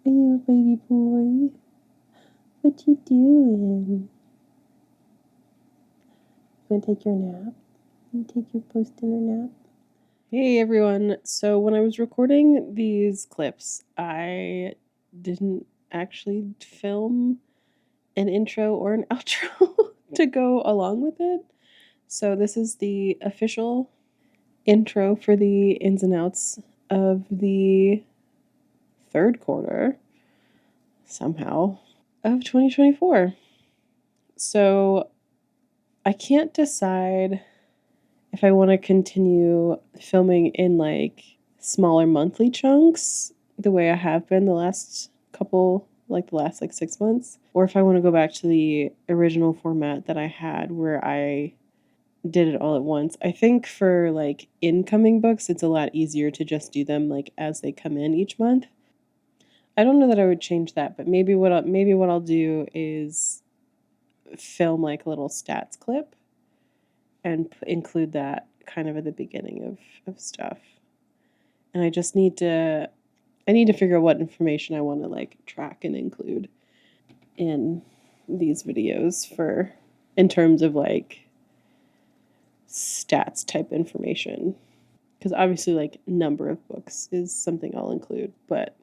Are you a baby boy? What you doing? You wanna take your nap? You take your post-dinner nap? Hey everyone. So when I was recording these clips, I didn't actually film an intro or an outro to go along with it. So this is the official intro for the ins and outs of the third quarter, somehow, of 2024. So I can't decide if I want to continue filming in like smaller monthly chunks the way I have been the last couple, like the last like 6 months, or if I want to go back to the original format that I had where I did it all at once. I think for like incoming books, it's a lot easier to just do them like as they come in each month. I don't know that I would change that, but maybe what I'll do is film like a little stats clip and include that kind of at the beginning of stuff. And I just need to figure out what information I want to like track and include in these videos for in terms of like stats type information. Because obviously like number of books is something I'll include, but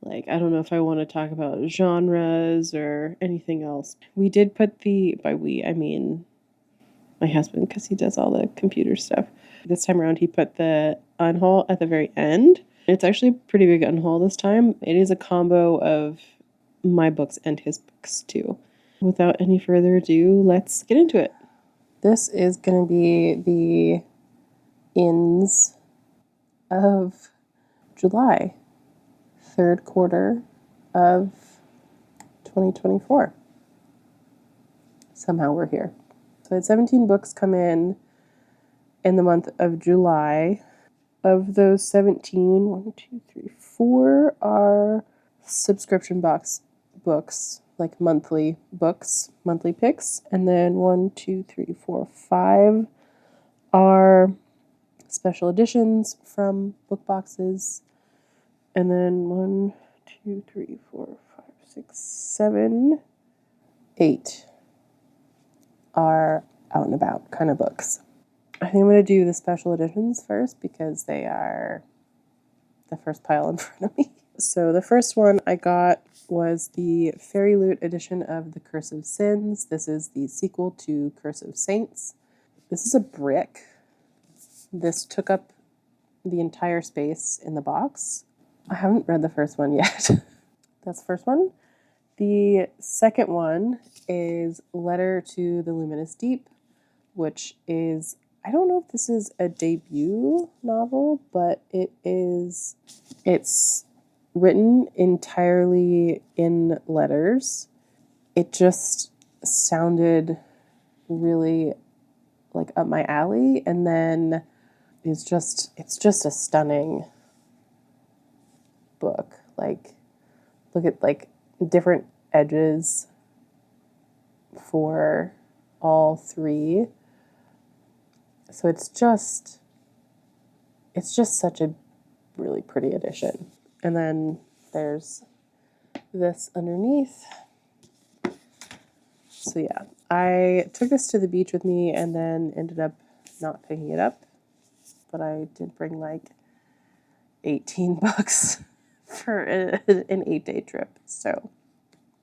like I don't know if I want to talk about genres or anything else. We did put by we, I mean my husband, because he does all the computer stuff. This time around, he put the Unhaul at the very end. It's actually a pretty big Unhaul this time. It is a combo of my books and his books too. Without any further ado, let's get into it. This is going to be the ins of July, third quarter of 2024. Somehow we're here. So I had 17 books come in the month of July. Of those 17, 1, 2, 3, 4 are subscription box books, like monthly books, monthly picks. And then 1, 2, 3, 4, 5 are special editions from book boxes. And then 1, 2, 3, 4, 5, 6, 7, 8 are out and about kind of books. I think I'm going to do the special editions first because they are the first pile in front of me. So the first one I got was the Fairy Loot edition of The Curse of Sins. This is the sequel to Curse of Saints. This is a brick. This took up the entire space in the box. I haven't read the first one yet. That's the first one. The second one is Letter to the Luminous Deep, which is, I don't know if this is a debut novel, but it's written entirely in letters. It just sounded really like up my alley, and then it's just a stunning book. Like, look at like different edges for all three. So it's just such a really pretty edition. And then there's this underneath. So yeah, I took this to the beach with me and then ended up not picking it up. But I did bring like 18 bucks for an 8-day trip. So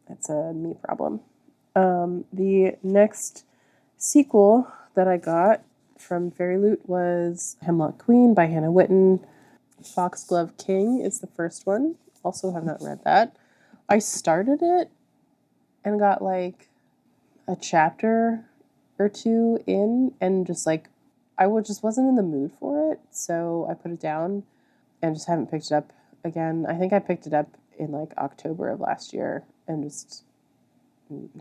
that's a me problem. The next sequel that I got from Fairy Loot was Hemlock Queen by Hannah Whitten. Foxglove King is the first one. Also have not read that. I started it and got like a chapter or two in and just like just wasn't in the mood for it, so I put it down and just haven't picked it up again. I think I picked it up in like October of last year and just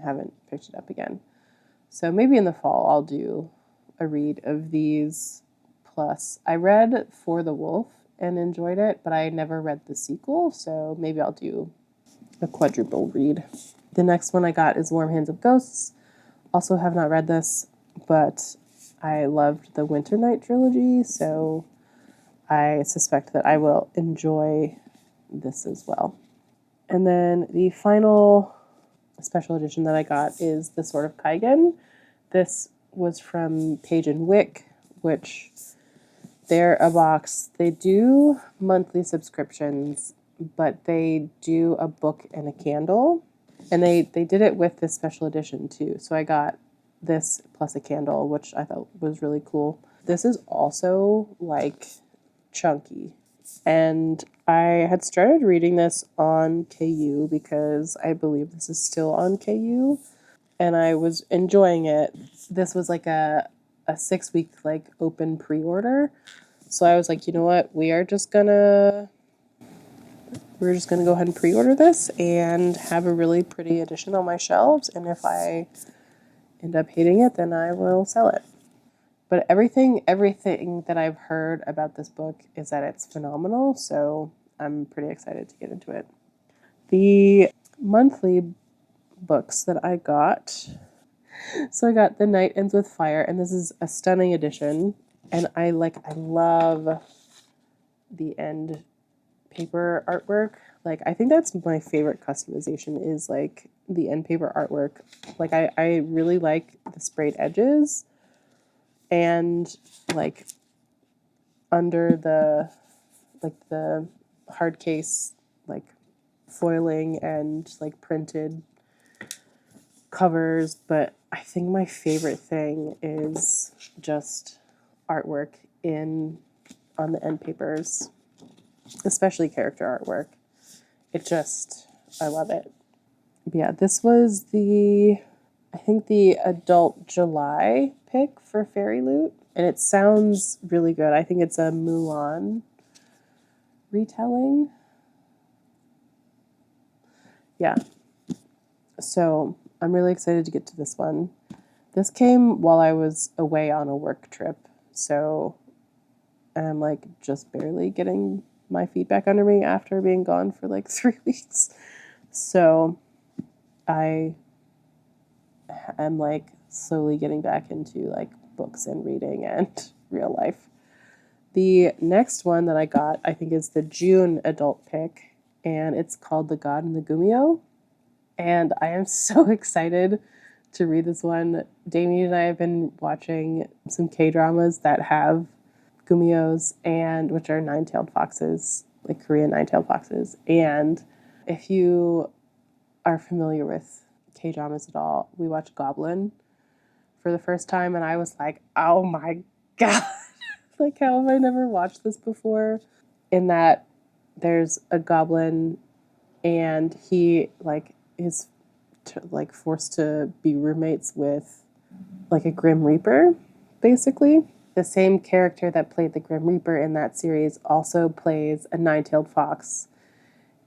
haven't picked it up again. So maybe in the fall I'll do a read of these. Plus, I read For the Wolf and enjoyed it, but I never read the sequel, so maybe I'll do a quadruple read. The next one I got is Warm Hands of Ghosts. Also have not read this, but I loved the Winter Night trilogy, so I suspect that I will enjoy this as well. And then the final special edition that I got is The Sword of Kaigen. This was from Page and Wick, which they're a box. They do monthly subscriptions, but they do a book and a candle. And they did it with this special edition too. So I got this plus a candle, which I thought was really cool. This is also like chunky. And I had started reading this on KU because I believe this is still on KU. And I was enjoying it. This was like a 6-week like open pre-order. So I was like, you know what? We're just gonna go ahead and pre-order this and have a really pretty edition on my shelves. And if I end up hating it, then I will sell it. But everything that I've heard about this book is that it's phenomenal. So I'm pretty excited to get into it. The monthly books that I got. So I got The Night Ends with Fire, and this is a stunning edition. And I love the end paper artwork. Like, I think that's my favorite customization is like the end paper artwork. Like, I really like the sprayed edges and like under the hard case like foiling and like printed covers, but I think my favorite thing is just artwork on the end papers, especially character artwork. I love it. But yeah, this was I think the adult July pick for Fairy Loot, and it sounds really good. I think it's a Mulan retelling. Yeah. So I'm really excited to get to this one. This came while I was away on a work trip, so I'm like just barely getting my feet back under me after being gone for like 3 weeks. So I am like slowly getting back into like books and reading and real life. The next one that I got, I think, is the June adult pick, and it's called The God and the Gumio. And I am so excited to read this one. Damien and I have been watching some K-dramas that have gumios, and which are nine-tailed foxes, like Korean nine-tailed foxes. And if you are familiar with K-dramas at all, we watched Goblin for the first time, and I was like, oh my God, like, how have I never watched this before? In that there's a goblin, and he like is forced to be roommates with like a Grim Reaper, basically. The same character that played the Grim Reaper in that series also plays a nine-tailed fox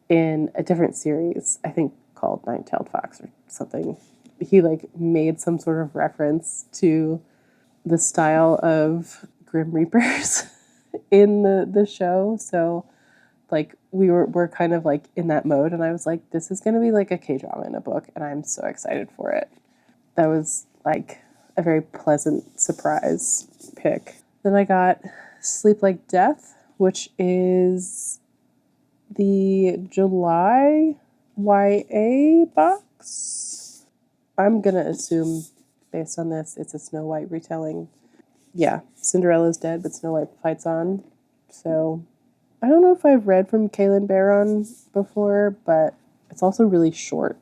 in a different series, I think called Nine-Tailed Fox or something. He like made some sort of reference to the style of Grim Reapers in the show. So like we're kind of like in that mode, and I was like, this is gonna be like a K-drama in a book, and I'm so excited for it. That was like a very pleasant surprise pick. Then I got Sleep Like Death, which is the July YA box. I'm gonna assume, based on this, it's a Snow White retelling. Yeah, Cinderella's dead, but Snow White fights on. So I don't know if I've read from Kaylin Barron before, but it's also really short,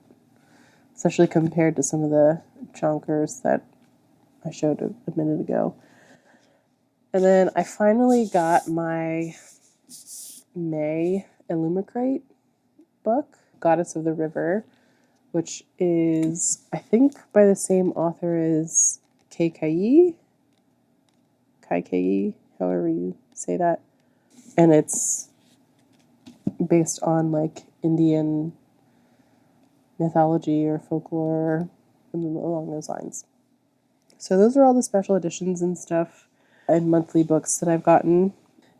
especially compared to some of the chonkers that I showed a minute ago. And then I finally got my May Illumicrate book, Goddess of the River, which is, I think, by the same author as Kaikai, however you say that. And it's based on like Indian mythology or folklore, along those lines. So those are all the special editions and stuff and monthly books that I've gotten.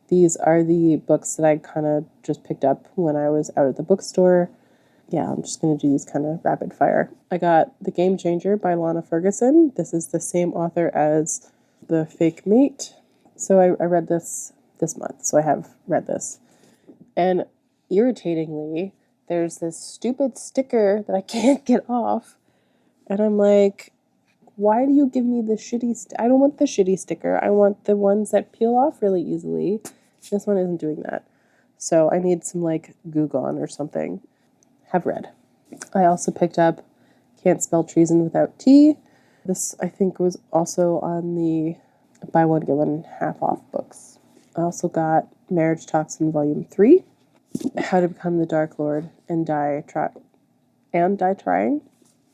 These are the books that I kind of just picked up when I was out at the bookstore. Yeah, I'm just going to do these kind of rapid fire. I got The Game Changer by Lana Ferguson. This is the same author as The Fake Mate. So I read this month, so I have read this. And irritatingly, there's this stupid sticker that I can't get off. And I'm like, why do you give me the shitty I don't want the shitty sticker. I want the ones that peel off really easily. This one isn't doing that. So I need some like Goo Gone or something. Have read. I also picked up Can't Spell Treason Without Tea. This, I think, was also on the buy one, get one half off books. I also got Marriage Toxin Volume 3, How to Become the Dark Lord and Die Trying.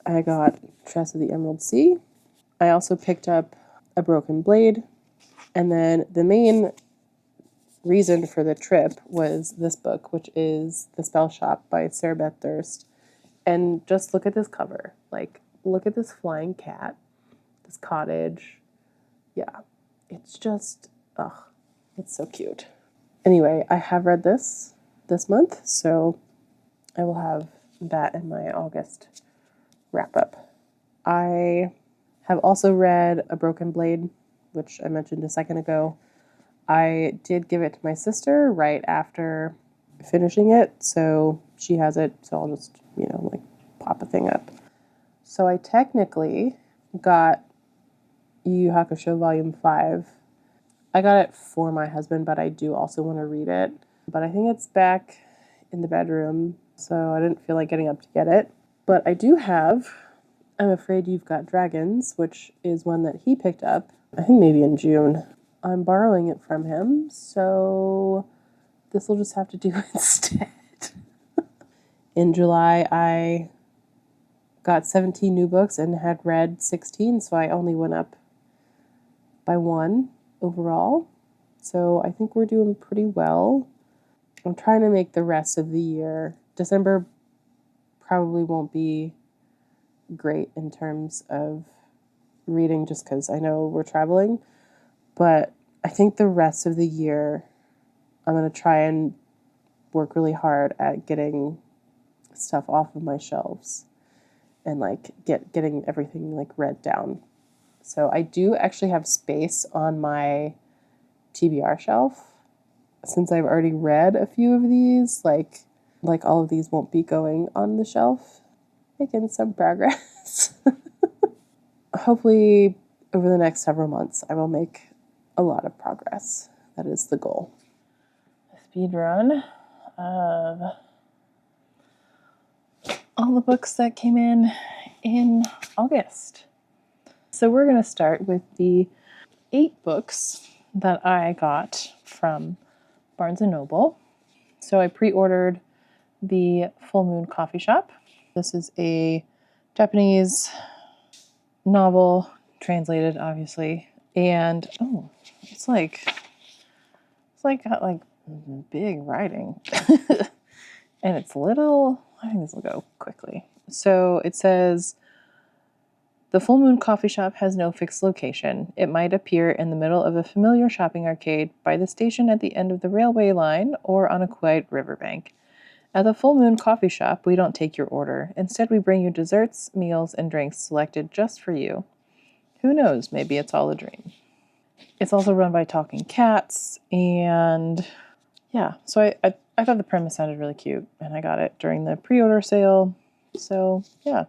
I got Tress of the Emerald Sea. I also picked up A Broken Blade. And then the main reason for the trip was this book, which is The Spell Shop by Sarah Beth Durst. And just look at this cover. Like, look at this flying cat, this cottage. Yeah, it's just, it's so cute. Anyway, I have read this month, so I will have that in my August wrap up. I have also read A Broken Blade, which I mentioned a second ago. I did give it to my sister right after finishing it, so she has it, so I'll just, like pop a thing up. So I technically got Yu Yu Hakusho Volume 5. I got it for my husband, but I do also want to read it. But I think it's back in the bedroom, so I didn't feel like getting up to get it. But I do have I'm Afraid You've Got Dragons, which is one that he picked up, I think maybe in June. I'm borrowing it from him, so this will just have to do instead. In July, I got 17 new books and had read 16, so I only went up by one overall. So I think we're doing pretty well. I'm trying to make the rest of the year. December probably won't be great in terms of reading just because I know we're traveling. But I think the rest of the year, I'm going to try and work really hard at getting stuff off of my shelves and like getting everything like read down. So I do actually have space on my TBR shelf. Since I've already read a few of these, like all of these won't be going on the shelf. Making some progress. Hopefully over the next several months I will make a lot of progress. That is the goal. A speed run of all the books that came in August. So we're going to start with the 8 books that I got from Barnes & Noble. So I pre-ordered the Full Moon Coffee Shop. This is a Japanese novel, translated obviously, and it's got like big writing. And it's little, I think this will go quickly. So it says, the Full Moon Coffee Shop has no fixed location. It might appear in the middle of a familiar shopping arcade, by the station at the end of the railway line, or on a quiet riverbank. At the Full Moon Coffee Shop, we don't take your order. Instead, we bring you desserts, meals, and drinks selected just for you. Who knows, maybe it's all a dream. It's also run by talking cats, and yeah, so I thought the premise sounded really cute, and I got it during the pre-order sale, so yeah.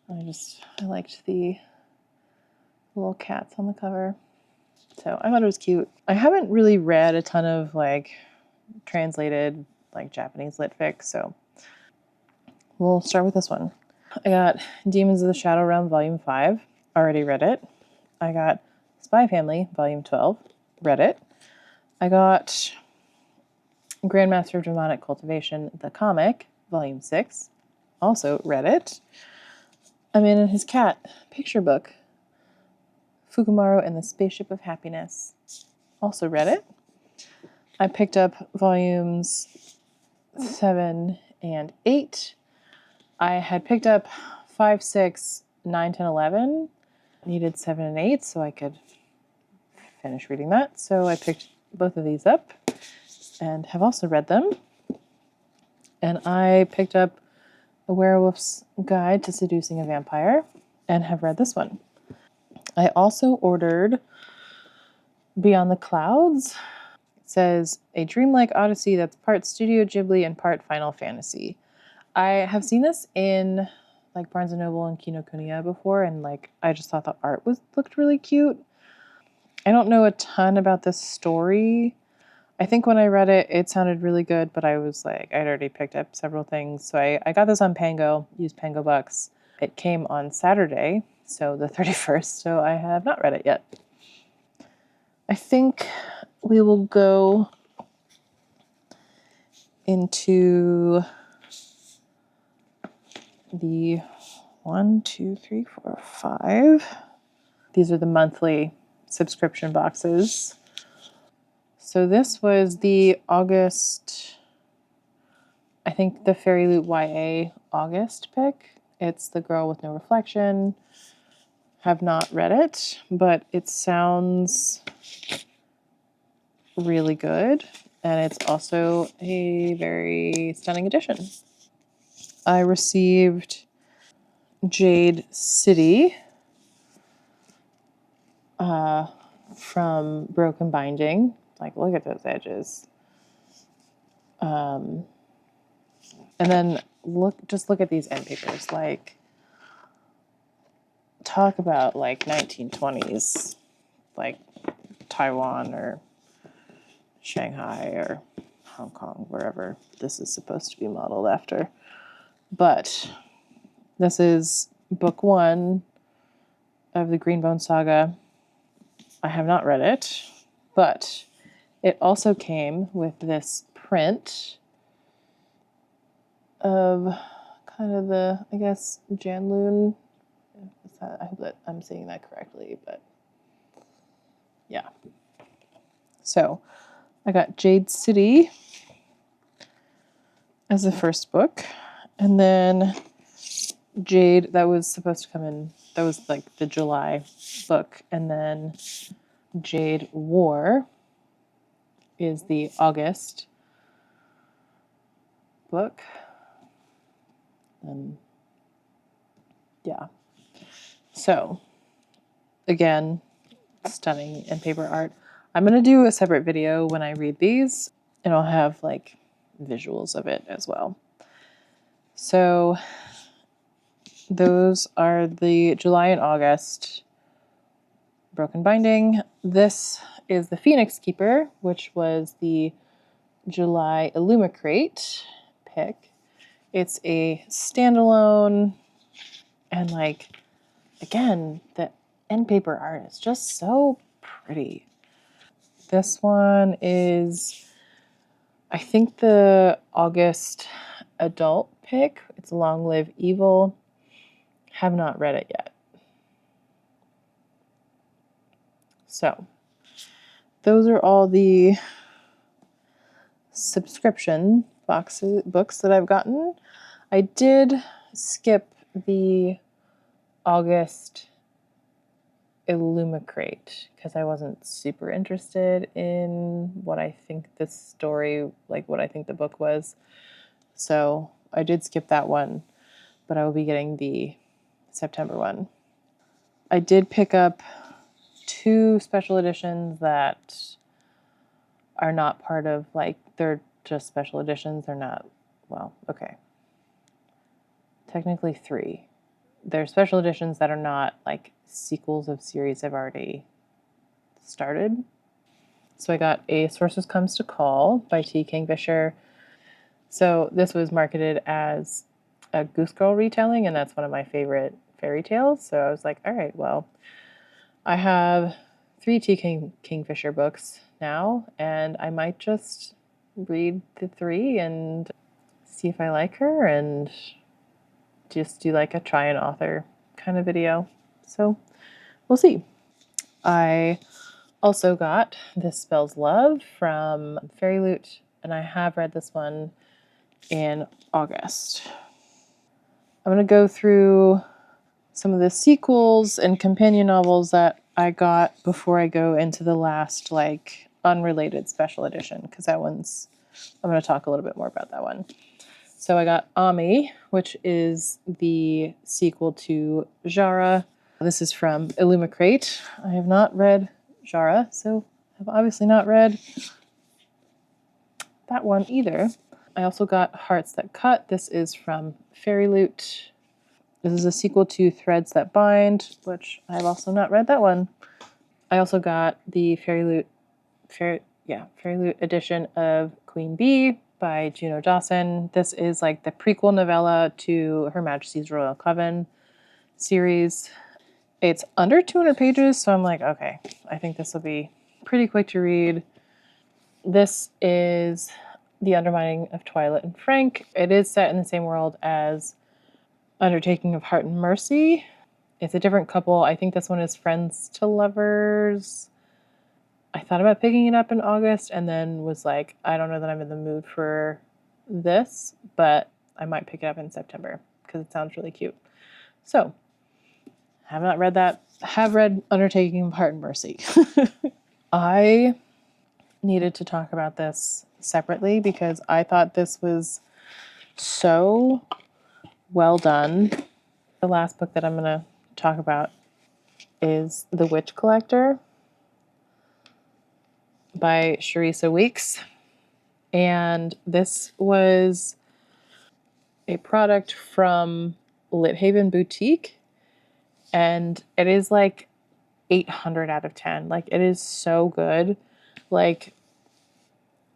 I liked the little cats on the cover, so I thought it was cute. I haven't really read a ton of like translated like Japanese lit fic, so we'll start with this one. I got Demons of the Shadow Realm Volume 5, already read it. I got Spy Family Volume 12, read it. I got Grandmaster of Demonic Cultivation, the comic, Volume 6, also read it. A Man and His Cat picture book, Fukumaru and the Spaceship of Happiness, also read it. I picked up volumes 7 and 8. I had picked up 5, 6, 9, 10, 11. Needed 7 and 8 so I could finish reading that. So I picked both of these up and have also read them. And I picked up A Werewolf's Guide to Seducing a Vampire and have read this one. I also ordered Beyond the Clouds. says, a dreamlike odyssey that's part Studio Ghibli and part Final Fantasy. I have seen this in like Barnes & Noble and Kinokuniya before, and like I just thought the art looked really cute. I don't know a ton about this story. I think when I read it, it sounded really good, but I was like, I'd already picked up several things. So I got this on Pango, used Pango Bucks. It came on Saturday, so the 31st, so I have not read it yet. I think we will go into the 1, 2, 3, 4, 5. These are the monthly subscription boxes. So this was the August, I think the Fairy Loot YA August pick. It's The Girl with No Reflection. Have not read it, but it sounds really good. And it's also a very stunning edition. I received Jade City from Broken Binding. Like, look at those edges. And then just look at these end papers. Like, talk about like 1920s, like Taiwan or Shanghai or Hong Kong, wherever this is supposed to be modeled after. But this is book 1 of the Greenbone Saga. I have not read it, but it also came with this print of kind of the, I guess, Janloon. I hope that I'm saying that correctly, but yeah. So I got Jade City as the first book, and then Jade, that was supposed to come in, that was like the July book, and then Jade War is the August book. And yeah. So again, stunning and paper art. I'm going to do a separate video when I read these, and I'll have like visuals of it as well. So those are the July and August Broken Binding. This is the Phoenix Keeper, which was the July Illumicrate pick. It's a standalone, and like, again, the end paper art is just so pretty. This one is, I think, the August adult pick. It's Long Live Evil. Have not read it yet. So those are all the subscription books that I've gotten. I did skip the August Illumicrate because I wasn't super interested in what I think this story, like what I think the book was. So I did skip that one, but I will be getting the September one. I did pick up 2 special editions that are not part of, like, they're just special editions. They're not, well, okay. Technically 3. They're special editions that are not like sequels of series I've already started. So I got A Sorceress Comes to Call by T. Kingfisher. So this was marketed as a Goose Girl retelling, and that's one of my favorite fairy tales. So I was like, all right, well, I have 3 T. Kingfisher books now, and I might just read the 3 and see if I like her and just do like a try an author kind of video. So we'll see. I also got This Spells Love from Fairy Loot, and I have read this one in August. I'm going to go through some of the sequels and companion novels that I got before I go into the last, like, unrelated special edition, because that one's, I'm going to talk a little bit more about that one. So I got Ami, which is the sequel to Jara. This is from Illumicrate. I have not read Jara, so I've obviously not read that one either. I also got Hearts That Cut. This is from Fairy Loot. This is a sequel to Threads That Bind, which I've also not read that one. I also got the Fairy Loot edition of Queen Bee by Juno Dawson. This is like the prequel novella to Her Majesty's Royal Coven series. It's under 200 pages, so I'm like, okay, I think this will be pretty quick to read. This is The Undermining of Twilight and Frank. It is set in the same world as Undertaking of Heart and Mercy. It's a different couple. I think this one is friends to lovers. I thought about picking it up in August and then was like, I don't know that I'm in the mood for this, but I might pick it up in September because it sounds really cute. So, have not read that. Have read Undertaking of Heart and Mercy. I needed to talk about this separately because I thought this was so well done. The last book that I'm going to talk about is The Witch Collector by Sharissa Weeks. And this was a product from Lit Haven Boutique. And it is like 800 out of 10. Like, it is so good. Like,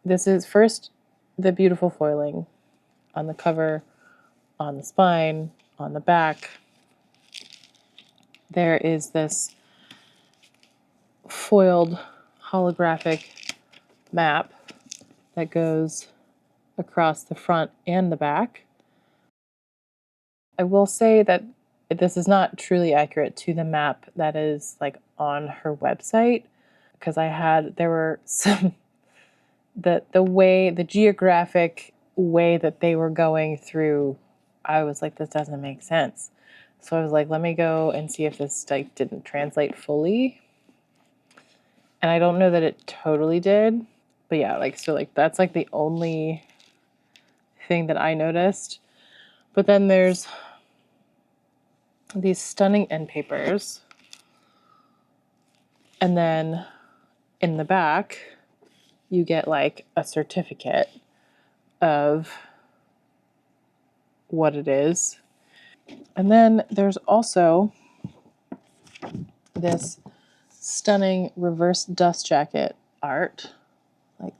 this is first the beautiful foiling on the cover, on the spine, on the back. There is this foiled holographic map that goes across the front and the back. I will say that this is not truly accurate to the map that is like on her website, because there were some the geographic way that they were going through, I was like, this doesn't make sense. So I was like, let me go and see if this like didn't translate fully. And I don't know that it totally did, but yeah, like, so like that's like the only thing that I noticed. But then there's these stunning end papers. And then in the back, you get like a certificate of what it is. And then there's also this stunning reverse dust jacket art. Like,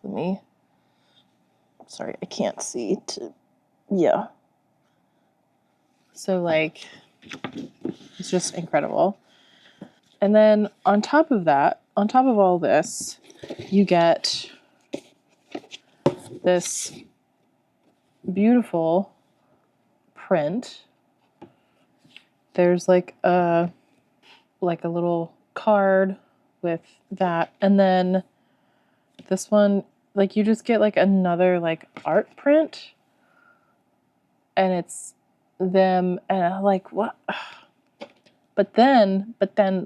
sorry, I can't see. Yeah. So like, it's just incredible. And then on top of all this, you get this beautiful print. There's like a little card with that. And then this one, like, you just get like another like art print. And it's them, and I'm like, what? But then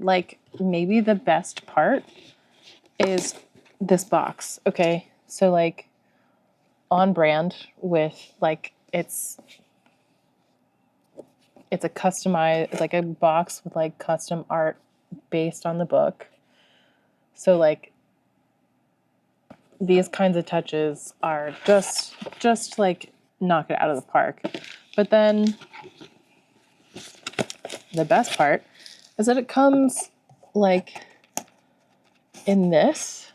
like, maybe the best part is this box. Okay, so like on brand with like, it's a customized, like a box with like custom art based on the book. So like, these kinds of touches are just like knock it out of the park. But then the best part is that it comes like in this,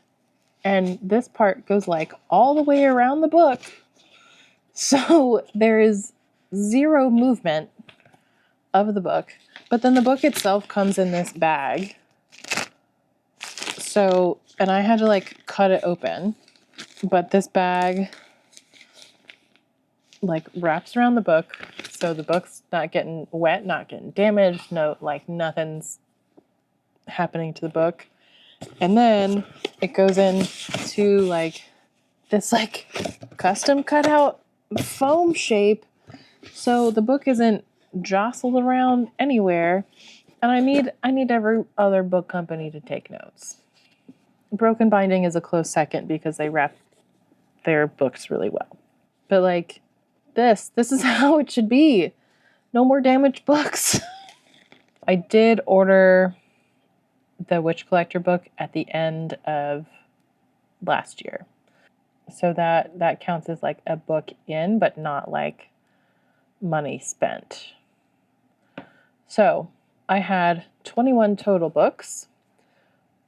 and this part goes like all the way around the book. So there is zero movement of the book. But then the book itself comes in this bag. So, and I had to like cut it open, but this bag like wraps around the book. So the book's not getting wet, not getting damaged. No, like nothing's happening to the book. And then it goes into like this like custom cutout foam shape. So the book isn't jostled around anywhere. And I need every other book company to take notes. Broken binding is a close second because they wrap their books really well. But like this is how it should be. No more damaged books. I did order the Witch Collector book at the end of last year. So that counts as like a book in, but not like money spent. So I had 21 total books.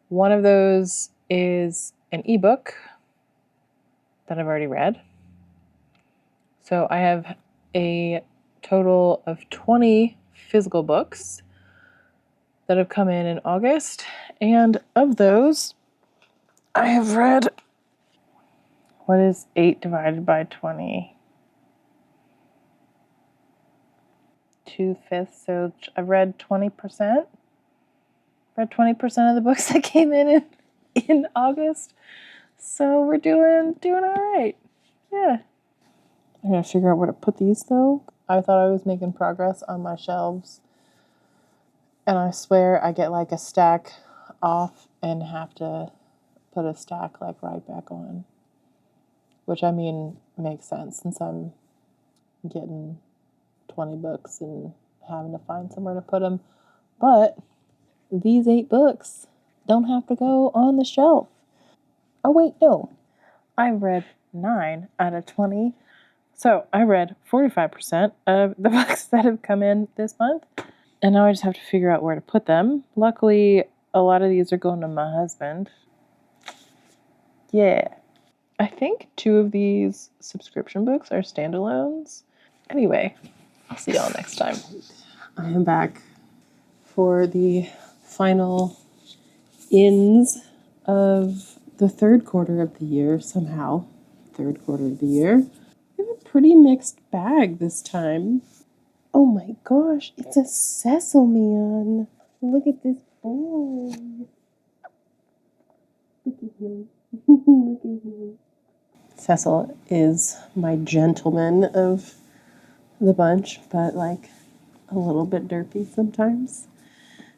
One of those is an ebook that I've already read. So I have a total of 20 physical books that have come in August. And of those, I have read, what is 8 divided by 20? 2/5. So I've read 20%. Read 20% of the books that came in August. So we're doing all right. Yeah. I gotta figure out where to put these though. I thought I was making progress on my shelves, and I swear I get like a stack off and have to put a stack like right back on. Which I mean makes sense since I'm getting 20 books and having to find somewhere to put them. But these 8 books don't have to go on the shelf. Oh wait, no. I've read 9 out of 20. So I read 45% of the books that have come in this month. And now I just have to figure out where to put them. Luckily, a lot of these are going to my husband. Yeah. I think 2 of these subscription books are standalones. Anyway, I'll see y'all next time. I am back for the final ins of the third quarter of the year, somehow. Third quarter of the year. We have a pretty mixed bag this time. Oh my gosh, it's a sesame man. Look at this boy. Look at him. Look at him. Cecil is my gentleman of the bunch, but like a little bit derpy sometimes.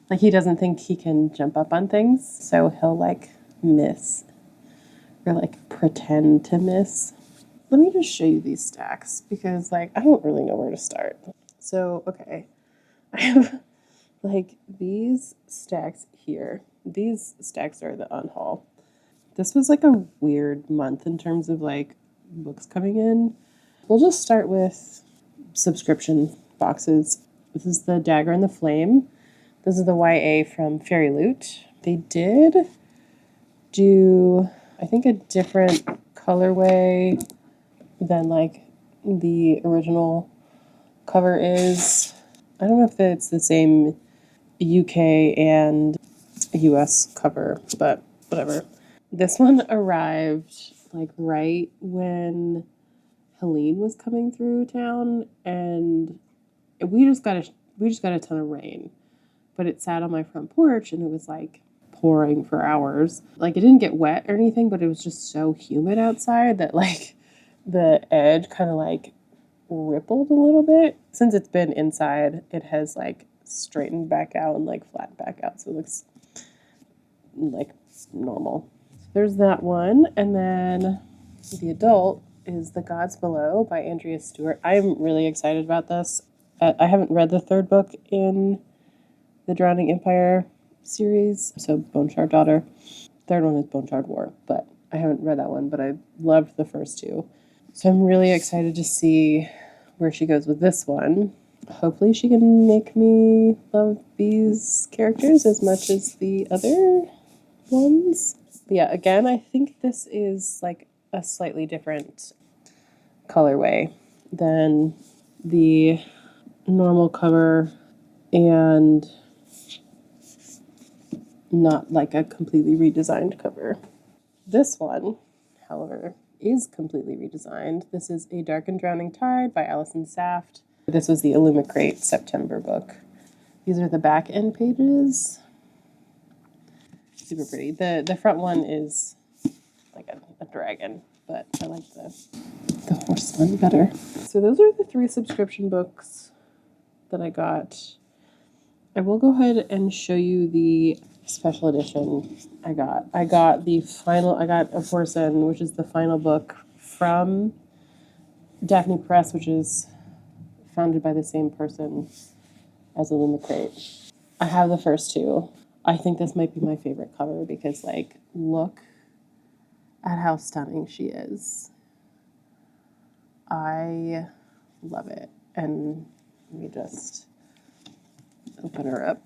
Like he doesn't think he can jump up on things, so he'll like miss or like pretend to miss. Let me just show you these stacks because like I don't really know where to start. So, okay. I have like these stacks here. These stacks are the Unhaul. This was like a weird month in terms of like books coming in. We'll just start with subscription boxes. This is the Dagger and the Flame. This is the YA from Fairy Loot. They did do, I think, a different colorway than like the original cover is. I don't know if it's the same UK and US cover, but whatever. This one arrived like right when Helene was coming through town, and we just got a ton of rain. But it sat on my front porch and it was like pouring for hours. Like it didn't get wet or anything, but it was just so humid outside that like the edge kind of like rippled a little bit. Since it's been inside, it has like straightened back out and like flattened back out, so it looks like normal. There's that one, and then the adult is The Gods Below by Andrea Stewart. I'm really excited about this. I haven't read the third book in the Drowning Empire series, so Bone Shard Daughter. Third one is Bone Shard War, but I haven't read that one, but I loved the first 2. So I'm really excited to see where she goes with this one. Hopefully she can make me love these characters as much as the other ones. But yeah, again, I think this is like a slightly different colorway than the normal cover and not like a completely redesigned cover. This one, however, is completely redesigned. This is A Dark and Drowning Tide by Allison Saft. This was the Illumicrate September book. These are the back end pages. Super pretty. The front one is like a dragon, but I like the horse one better. So those are the 3 subscription books that I got. I will go ahead and show you the special edition I got. I got A Porcelain, which is the final book from Daphne Press, which is founded by the same person as Illumicrate. I have the first 2. I think this might be my favorite cover because, like, look at how stunning she is. I love it. And let me just open her up.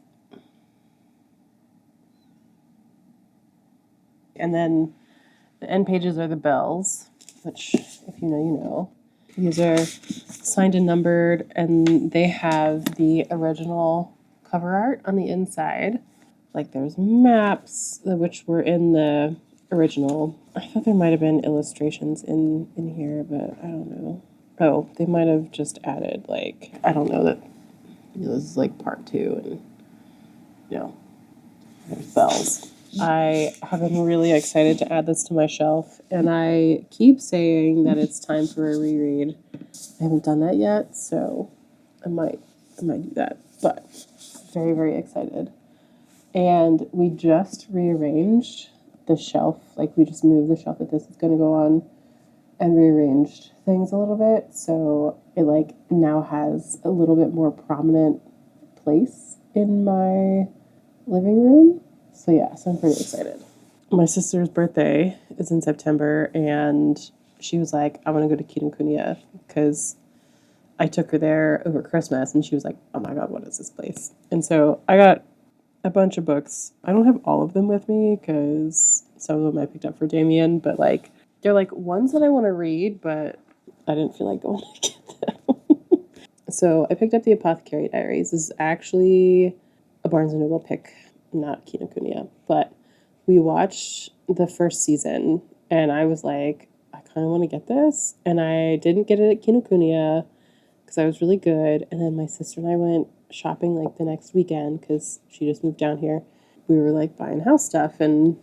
And then the end pages are the bells, which, if you know, you know. These are signed and numbered, and they have the original cover art on the inside. Like there's maps, which were in the original. I thought there might have been illustrations in here, but I don't know. Oh, they might have just added, like, I don't know, that this is like part 2, and there's bells. I have been really excited to add this to my shelf, and I keep saying that it's time for a reread. I haven't done that yet, so I might do that. But very, very excited. And we just rearranged the shelf. Like, we just moved the shelf that this is going to go on and rearranged things a little bit, so it like now has a little bit more prominent place in my living room. So yeah, so I'm pretty excited. My sister's birthday is in September, and she was like, I want to go to Kinokuniya because I took her there over Christmas, and she was like, oh my God, what is this place? And so I got a bunch of books. I don't have all of them with me because some of them I picked up for Damien, but like they're like ones that I want to read, but I didn't feel like going to get them. So I picked up the Apothecary Diaries. This is actually a Barnes & Noble pick, not Kinokuniya, but we watched the first season, and I was like, I kind of want to get this, and I didn't get it at Kinokuniya because I was really good, and then my sister and I went shopping like the next weekend because she just moved down here. We were like buying house stuff, and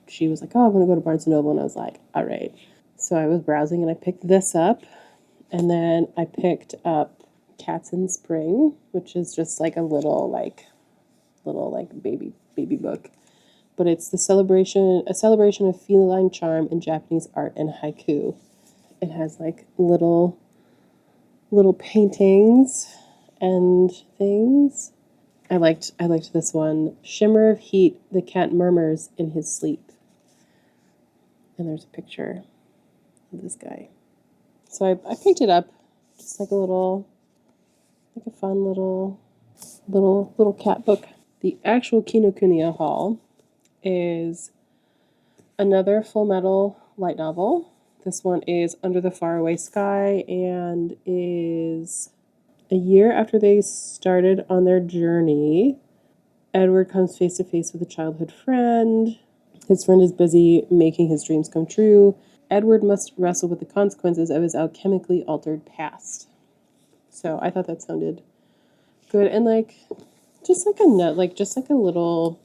she was like, oh, I'm going to go to Barnes & Noble, and I was like, all right. So I was browsing, and I picked this up, and then I picked up Cats in Spring, which is just like a little baby book. But it's a celebration of feline charm in Japanese art and haiku. It has like little paintings and things. I liked this one. Shimmer of heat, the cat murmurs in his sleep. And there's a picture of this guy. So I picked it up, just like a fun little cat book. The actual Kinokuniya haul is another Full Metal light novel. This one is Under the Faraway Sky and is a year after they started on their journey. Edward comes face to face with a childhood friend. His friend is busy making his dreams come true. Edward must wrestle with the consequences of his alchemically altered past. So I thought that sounded good, and like just like a little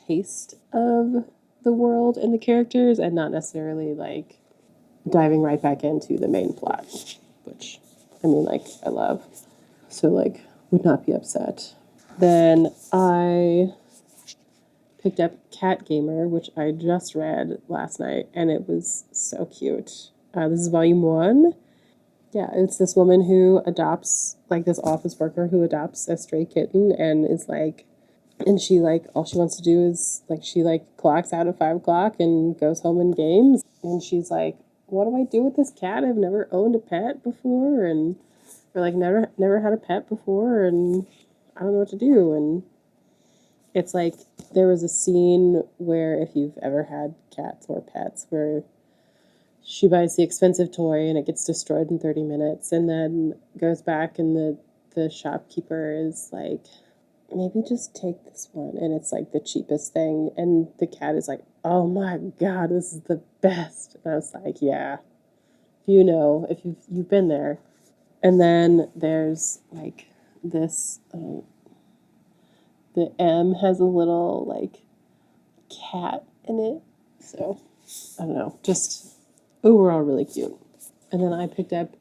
taste of the world and the characters, and not necessarily like diving right back into the main plot, which I mean, like, I love. So like would not be upset. Then I picked up Cat Gamer, which I just read last night, and it was so cute. This is volume 1. Yeah, it's this woman who adopts, like this office worker who adopts a stray kitten, and is like, and she like, all she wants to do is like, she like clocks out at 5 o'clock and goes home and games. And she's like, what do I do with this cat? I've never owned a pet before, and or like never had a pet before, and I don't know what to do. And it's like, there was a scene where, if you've ever had cats or pets, where she buys the expensive toy and it gets destroyed in 30 minutes, and then goes back, and the shopkeeper is like, maybe just take this one, and it's like the cheapest thing, and the cat is like, oh my God, this is the best. And I was like, yeah, if you've been there. And then there's like this, the M has a little like cat in it, so I don't know, just overall really cute. And then I picked up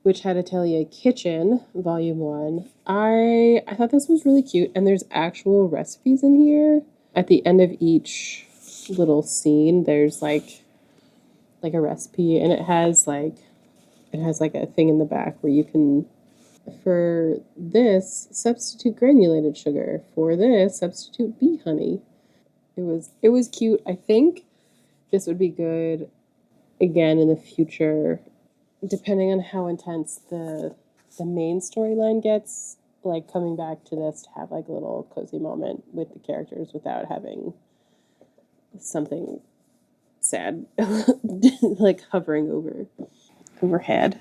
Witch Hat Atelier Kitchen, Volume 1. I thought this was really cute, and there's actual recipes in here. At the end of each little scene, there's like a recipe, and it has like a thing in the back where you can, for this, substitute granulated sugar. For this, substitute bee honey. It was cute. I think this would be good again in the future, depending on how intense the main storyline gets. Like coming back to this to have like a little cozy moment with the characters without having something sad like hovering overhead.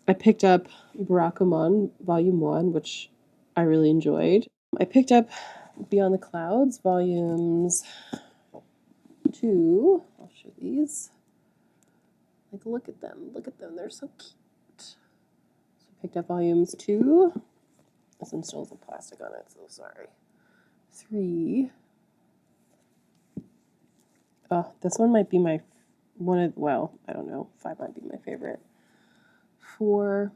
I picked up Barakamon Volume 1, which I really enjoyed. I picked up Beyond the Clouds Volumes 2. I'll show these. Like, look at them. Look at them. They're so cute. So I picked up Volumes 2. This one still has some plastic on it, so sorry. 3. Oh, this one might be my one of, well, I don't know. 5 might be my favorite. 4.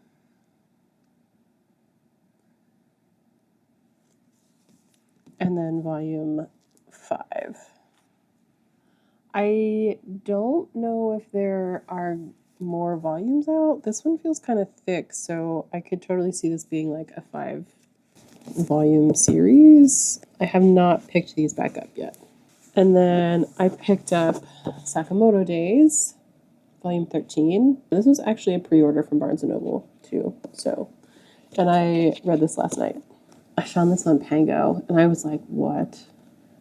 And then Volume 5. I don't know if there are more volumes out. This one feels kind of thick, so I could totally see this being like a 5-volume series. I have not picked these back up yet. And then I picked up Sakamoto Days, Volume 13. This was actually a pre-order from Barnes & Noble, too. So, and I read this last night. I found this on Pango, and I was like, what?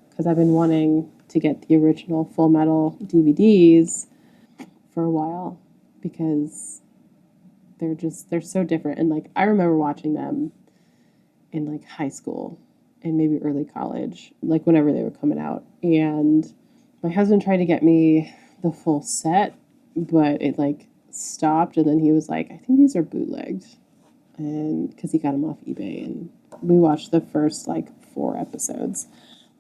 Because I've been wanting to get the original Full Metal DVDs for a while because they're so different. And like I remember watching them in like high school and maybe early college, like whenever they were coming out. And my husband tried to get me the full set, but it like stopped. And then he was like, I think these are bootlegged. And because he got them off eBay. And we watched the first like 4 episodes.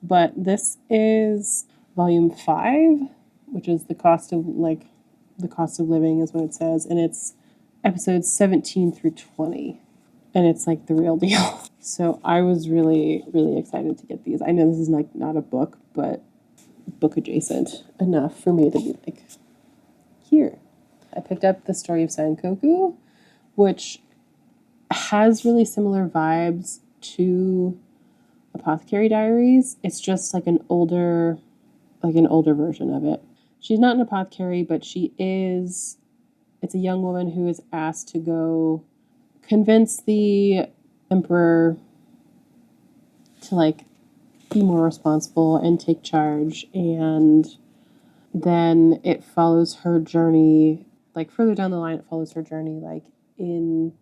But this is volume 5, which is the cost of living is what it says, and it's episodes 17 through 20, and it's like the real deal. So I was really, really excited to get these. I know this is like not a book, but book adjacent enough for me to be like, here. I picked up The Story of Senkoku, which has really similar vibes to Apothecary Diaries. It's just like an older version of it. She's not an apothecary, but it's a young woman who is asked to go convince the emperor to like be more responsible and take charge. And then it follows her journey, like further down the line, it follows her journey like in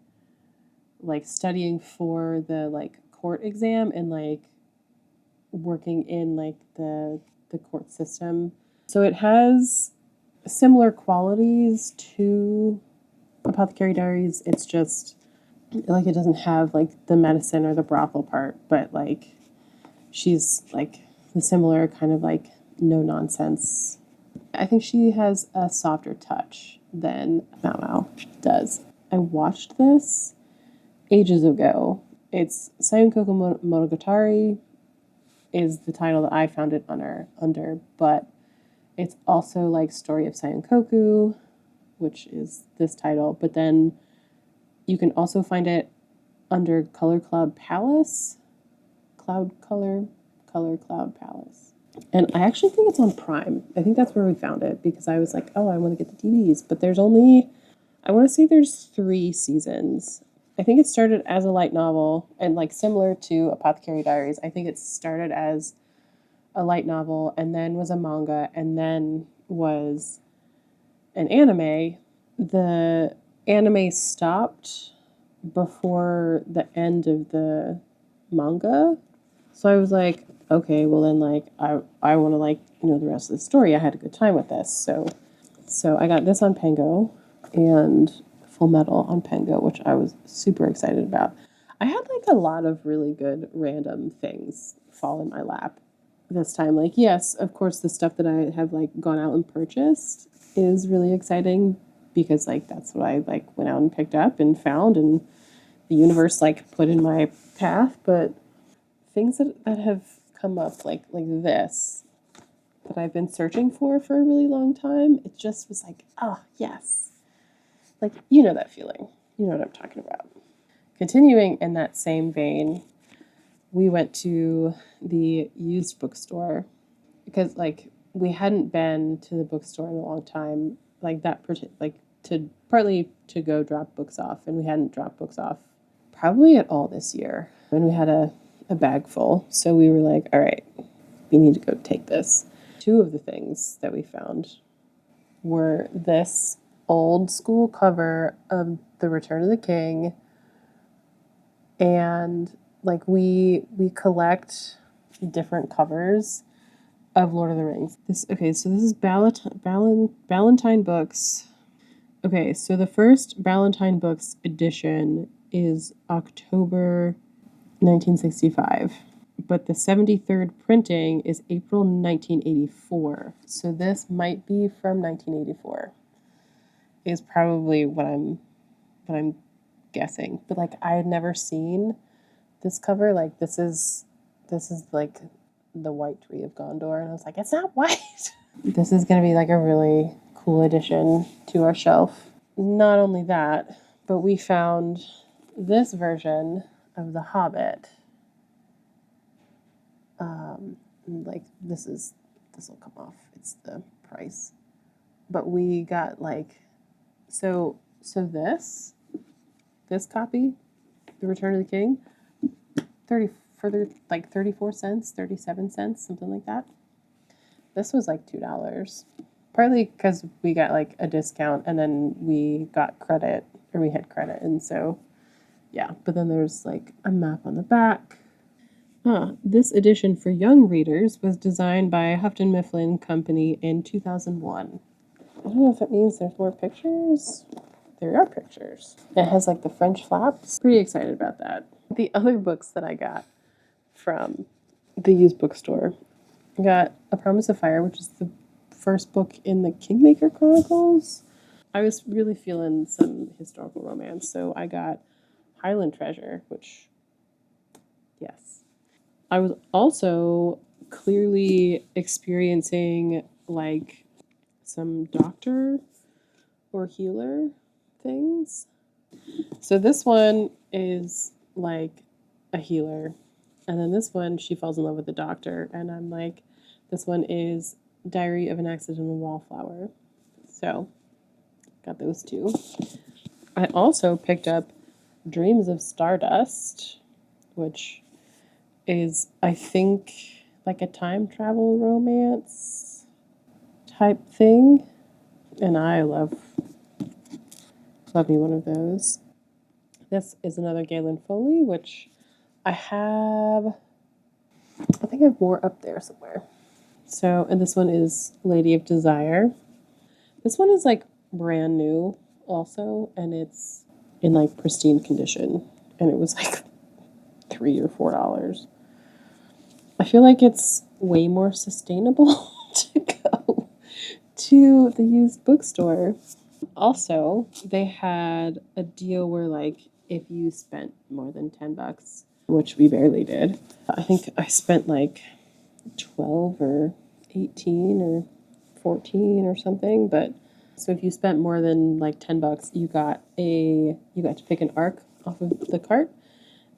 like studying for the like court exam and like working in like the court system. So it has similar qualities to Apothecary Diaries. It's just like it doesn't have like the medicine or the brothel part, but like she's like the similar kind of like no nonsense. I think she has a softer touch than Mao Mao does. I watched this ages ago. It's Sayonkoku Monogatari is the title that I found it under, but it's also like Story of Sayonkoku, which is this title, but then you can also find it under Color Cloud Palace, Color Cloud Palace. And I actually think it's on Prime. I think that's where we found it because I was like, oh, I want to get the DVDs, but there's only, I want to say there's 3 seasons. I think it started as a light novel and like similar to Apothecary Diaries. I think it started as a light novel and then was a manga and then was an anime. The anime stopped before the end of the manga. So I was like, okay, well then like I want to like know the rest of the story. I had a good time with this. So I got this on Pango and Full Metal on Pango, which I was super excited about. I had like a lot of really good random things fall in my lap this time. Like, yes, of course, the stuff that I have like gone out and purchased is really exciting because like that's what I like went out and picked up and found and the universe like put in my path. But things that have come up like this that I've been searching for a really long time, it just was like, oh yes. Like, you know that feeling. You know what I'm talking about. Continuing in that same vein, we went to the used bookstore because like we hadn't been to the bookstore in a long time, like to partly to go drop books off, and we hadn't dropped books off probably at all this year. And we had a bag full, so we were like, all right, we need to go take this. Two of the things that we found were this old school cover of The Return of the King, and like we collect different covers of Lord of the Rings. So this is Ballantine Books. Okay, so the first Ballantine Books edition is October 1965, but the 73rd printing is April 1984. So this might be from 1984. Is probably what I'm guessing. But like I had never seen this cover. Like this is like the White Tree of Gondor, and I was like, it's not white. This is gonna be like a really cool addition to our shelf. Not only that, but we found this version of The Hobbit. Like this will come off. It's the price. But we got like so this copy, The Return of the King, 34 cents, 37 cents, something like that. This was like $2. Partly because we got like a discount and then we got credit, or we had credit, and so yeah. But then there's like a map on the back. This edition for young readers was designed by Houghton Mifflin Company in 2001. I don't know if it means there's more pictures. There are pictures. It has like the French flaps. Pretty excited about that. The other books that I got from the used bookstore, I got A Promise of Fire, which is the first book in the Kingmaker Chronicles. I was really feeling some historical romance, so I got Highland Treasure, which, yes. I was also clearly experiencing like some doctor or healer things. So this one is like a healer, and then this one she falls in love with the doctor, and I'm like, this one is Diary of an Accidental Wallflower. So got those two. I also picked up Dreams of Stardust, which is, I think, like a time travel romance type thing, and I love me one of those. This is another Galen Foley, which I think I have more up there somewhere. So, and this one is Lady of Desire. This one is like brand new also, and it's in like pristine condition, and it was like $3 or $4. I feel like it's way more sustainable to go to the used bookstore. Also, they had a deal where like if you spent more than $10, which we barely did, I think I spent like 12 or 18 or 14 or something, but so if you spent more than like $10, you got to pick an arc off of the cart.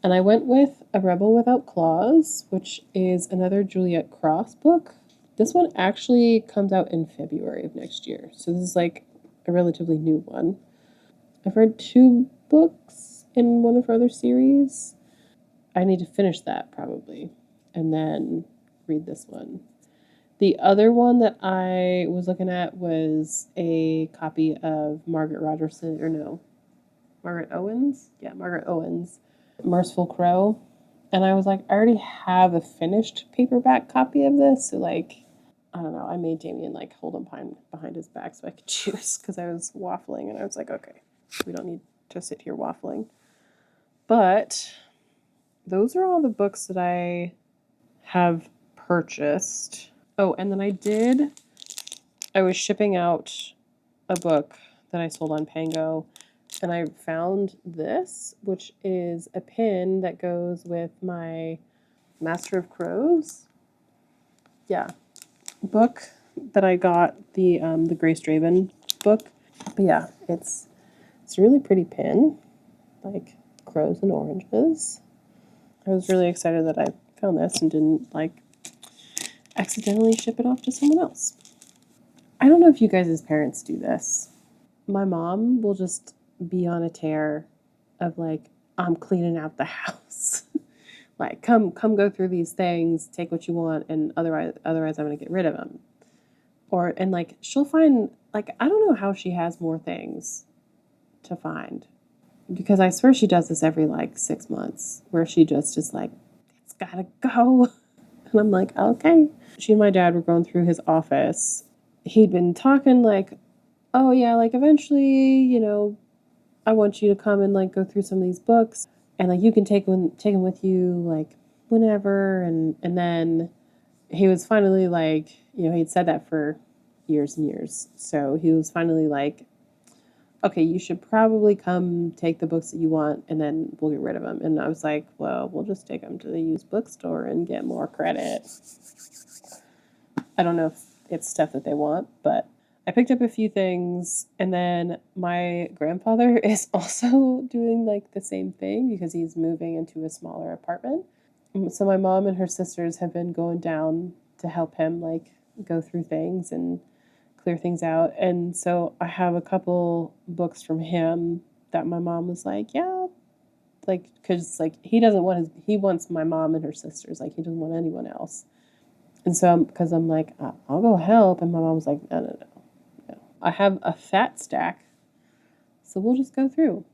And I went with A Rebel Without Claws, which is another Juliet Cross book. This one actually comes out in February of next year. So this is like a relatively new one. I've read 2 books in one of her other series. I need to finish that probably, and then read this one. The other one that I was looking at was a copy of Margaret Owens? Yeah, Margaret Owens, Merciful Crow. And I was like, I already have a finished paperback copy of this, so like, I don't know, I made Damien like hold him behind his back so I could choose, because I was waffling, and I was like, okay, we don't need to sit here waffling. But those are all the books that I have purchased. Oh, and then I was shipping out a book that I sold on Pango, and I found this, which is a pin that goes with my Master of Crows. Yeah, book that I got, the Grace Draven book. But yeah, it's a really pretty pin, like crows and oranges. I was really excited that I found this and didn't like accidentally ship it off to someone else. I don't know if you guys as parents do this. My mom will just be on a tear of like, I'm cleaning out the house. Like, come go through these things, take what you want, and otherwise I'm gonna get rid of them. And like she'll find, like, I don't know how she has more things to find, because I swear she does this every like 6 months, where she just is like, it's gotta go. And I'm like, okay. She and my dad were going through his office. He'd been talking like, oh yeah, like eventually, I want you to come and like go through some of these books, and like you can take them with you like whenever. And then he was finally like, he'd said that for years and years. So he was finally like, okay, you should probably come take the books that you want, and then we'll get rid of them. And I was like, well, we'll just take them to the used bookstore and get more credit. I don't know if it's stuff that they want, but I picked up a few things. And then my grandfather is also doing like the same thing because he's moving into a smaller apartment. So my mom and her sisters have been going down to help him like go through things and clear things out. And so I have a couple books from him that my mom was like, yeah, like, because like he wants my mom and her sisters, like he doesn't want anyone else. And so because I'm like, I'll go help, and my mom was like, no, I have a fat stack, so we'll just go through.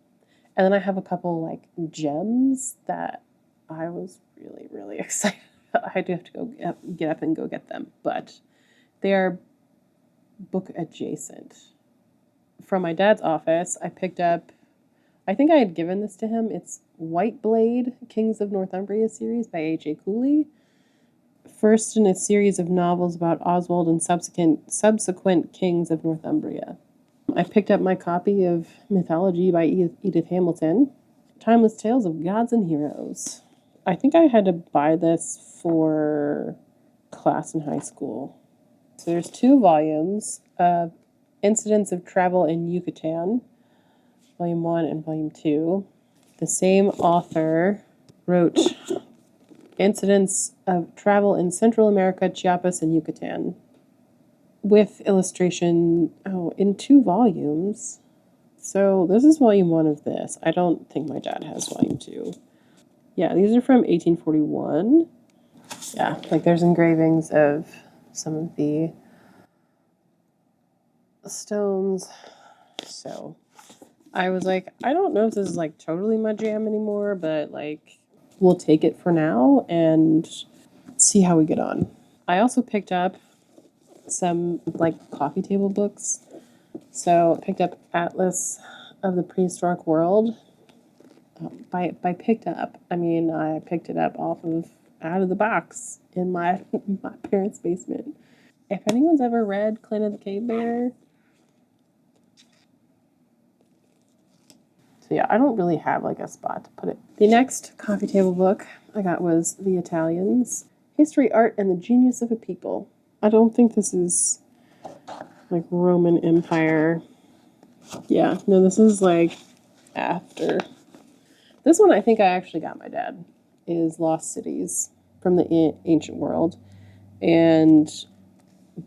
And then I have a couple like gems that I was really, really excited. I do have to go get up and go get them, but they are book adjacent. From my dad's office, I picked up, I think I had given this to him. It's White Blade, Kings of Northumbria series by A.J. Cooley. First in a series of novels about Oswald and subsequent kings of Northumbria. I picked up my copy of Mythology by Edith Hamilton. Timeless Tales of Gods and Heroes. I think I had to buy this for class in high school. So there's 2 volumes of Incidents of Travel in Yucatan, Volume 1 and Volume 2. The same author wrote Incidents of Travel in Central America, Chiapas, and Yucatan, with illustration, in 2 volumes. So this is Volume 1 of this. I don't think my dad has Volume 2. Yeah, these are from 1841. Yeah, like there's engravings of some of the stones. So I was like, I don't know if this is like totally my jam anymore, but like we'll take it for now and see how we get on. I also picked up some like coffee table books. So I picked up Atlas of the Prehistoric World. By picked up, I mean I picked it up out of the box in my parents' basement. If anyone's ever read Clan of the Cave Bear, so yeah, I don't really have like a spot to put it. The next coffee table book I got was The Italians, History, Art, and the Genius of a People. I don't think this is like Roman Empire. Yeah, no, this is like after. This one I think I actually got my dad, is Lost Cities from the Ancient World. And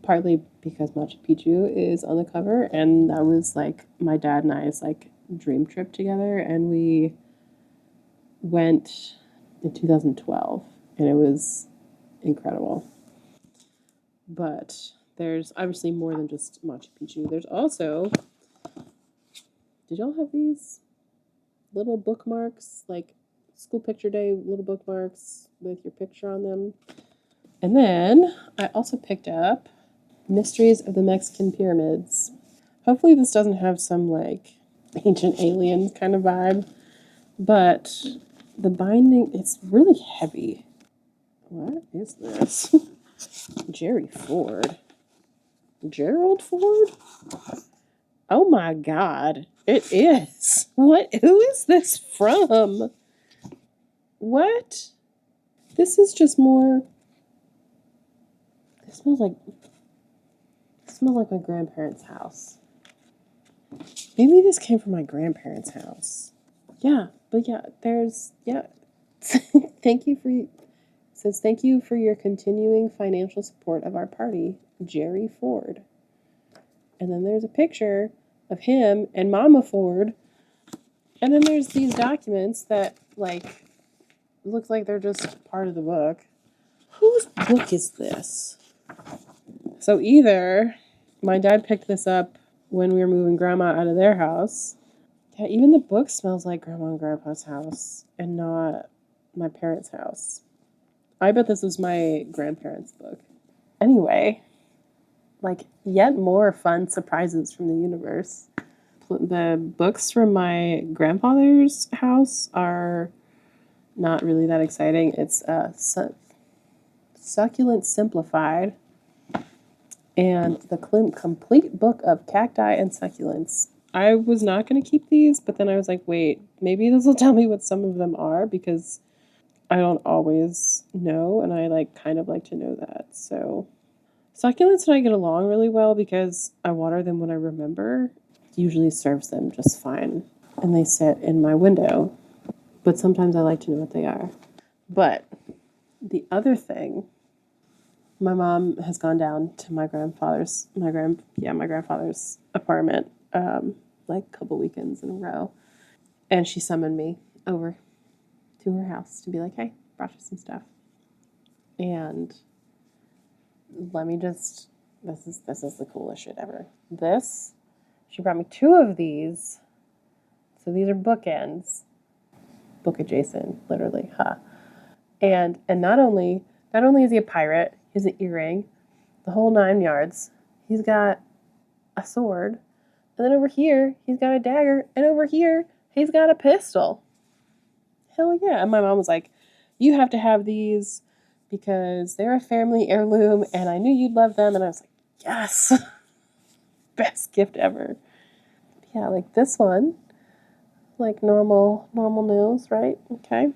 partly because Machu Picchu is on the cover, and that was like my dad and I's like dream trip together, and we went in 2012, and it was incredible. But there's obviously more than just Machu Picchu. There's also, did y'all have these little bookmarks, like school picture day little bookmarks with your picture on them? And then I also picked up Mysteries of the Mexican Pyramids. Hopefully this doesn't have some like ancient aliens kind of vibe, but the binding, it's really heavy. What is this? Jerry Ford. Gerald Ford? Oh my god. It is. What? Who is this from? What? This is just more. It smells like my grandparents' house. Maybe this came from my grandparents' house. Yeah, but yeah, there's, yeah. Thank you for It says, "Thank you for your continuing financial support of our party, Jerry Ford." And then there's a picture of him and Mama Ford. And then there's these documents that, like, look like they're just part of the book. Whose book is this? So either my dad picked this up when we were moving Grandma out of their house. Yeah, even the book smells like Grandma and Grandpa's house and not my parents' house. I bet this was my grandparents' book. Anyway, like, yet more fun surprises from the universe. The books from my grandfather's house are not really that exciting. It's Succulent Simplified and the complete book of cacti and succulents. I was not going to keep these, but then I was like, wait, maybe this will tell me what some of them are because I don't always know, and I like kind of like to know that. So succulents and I get along really well because I water them when I remember. It usually serves them just fine, and they sit in my window. But sometimes I like to know what they are. But the other thing, my mom has gone down to my grandfather's apartment like a couple weekends in a row, and she summoned me over to her house to be like, "Hey, brought you some stuff." And let me just this is the coolest shit ever. She brought me two of these. So these are bookends, book adjacent, literally, huh? And not only is he a pirate, he has an earring, the whole 9 yards. He's got a sword, and then over here he's got a dagger, and over here he's got a pistol. Hell yeah! And my mom was like, "You have to have these because they're a family heirloom, and I knew you'd love them." And I was like, "Yes, best gift ever." Yeah, like this one, like normal news, right? Okay.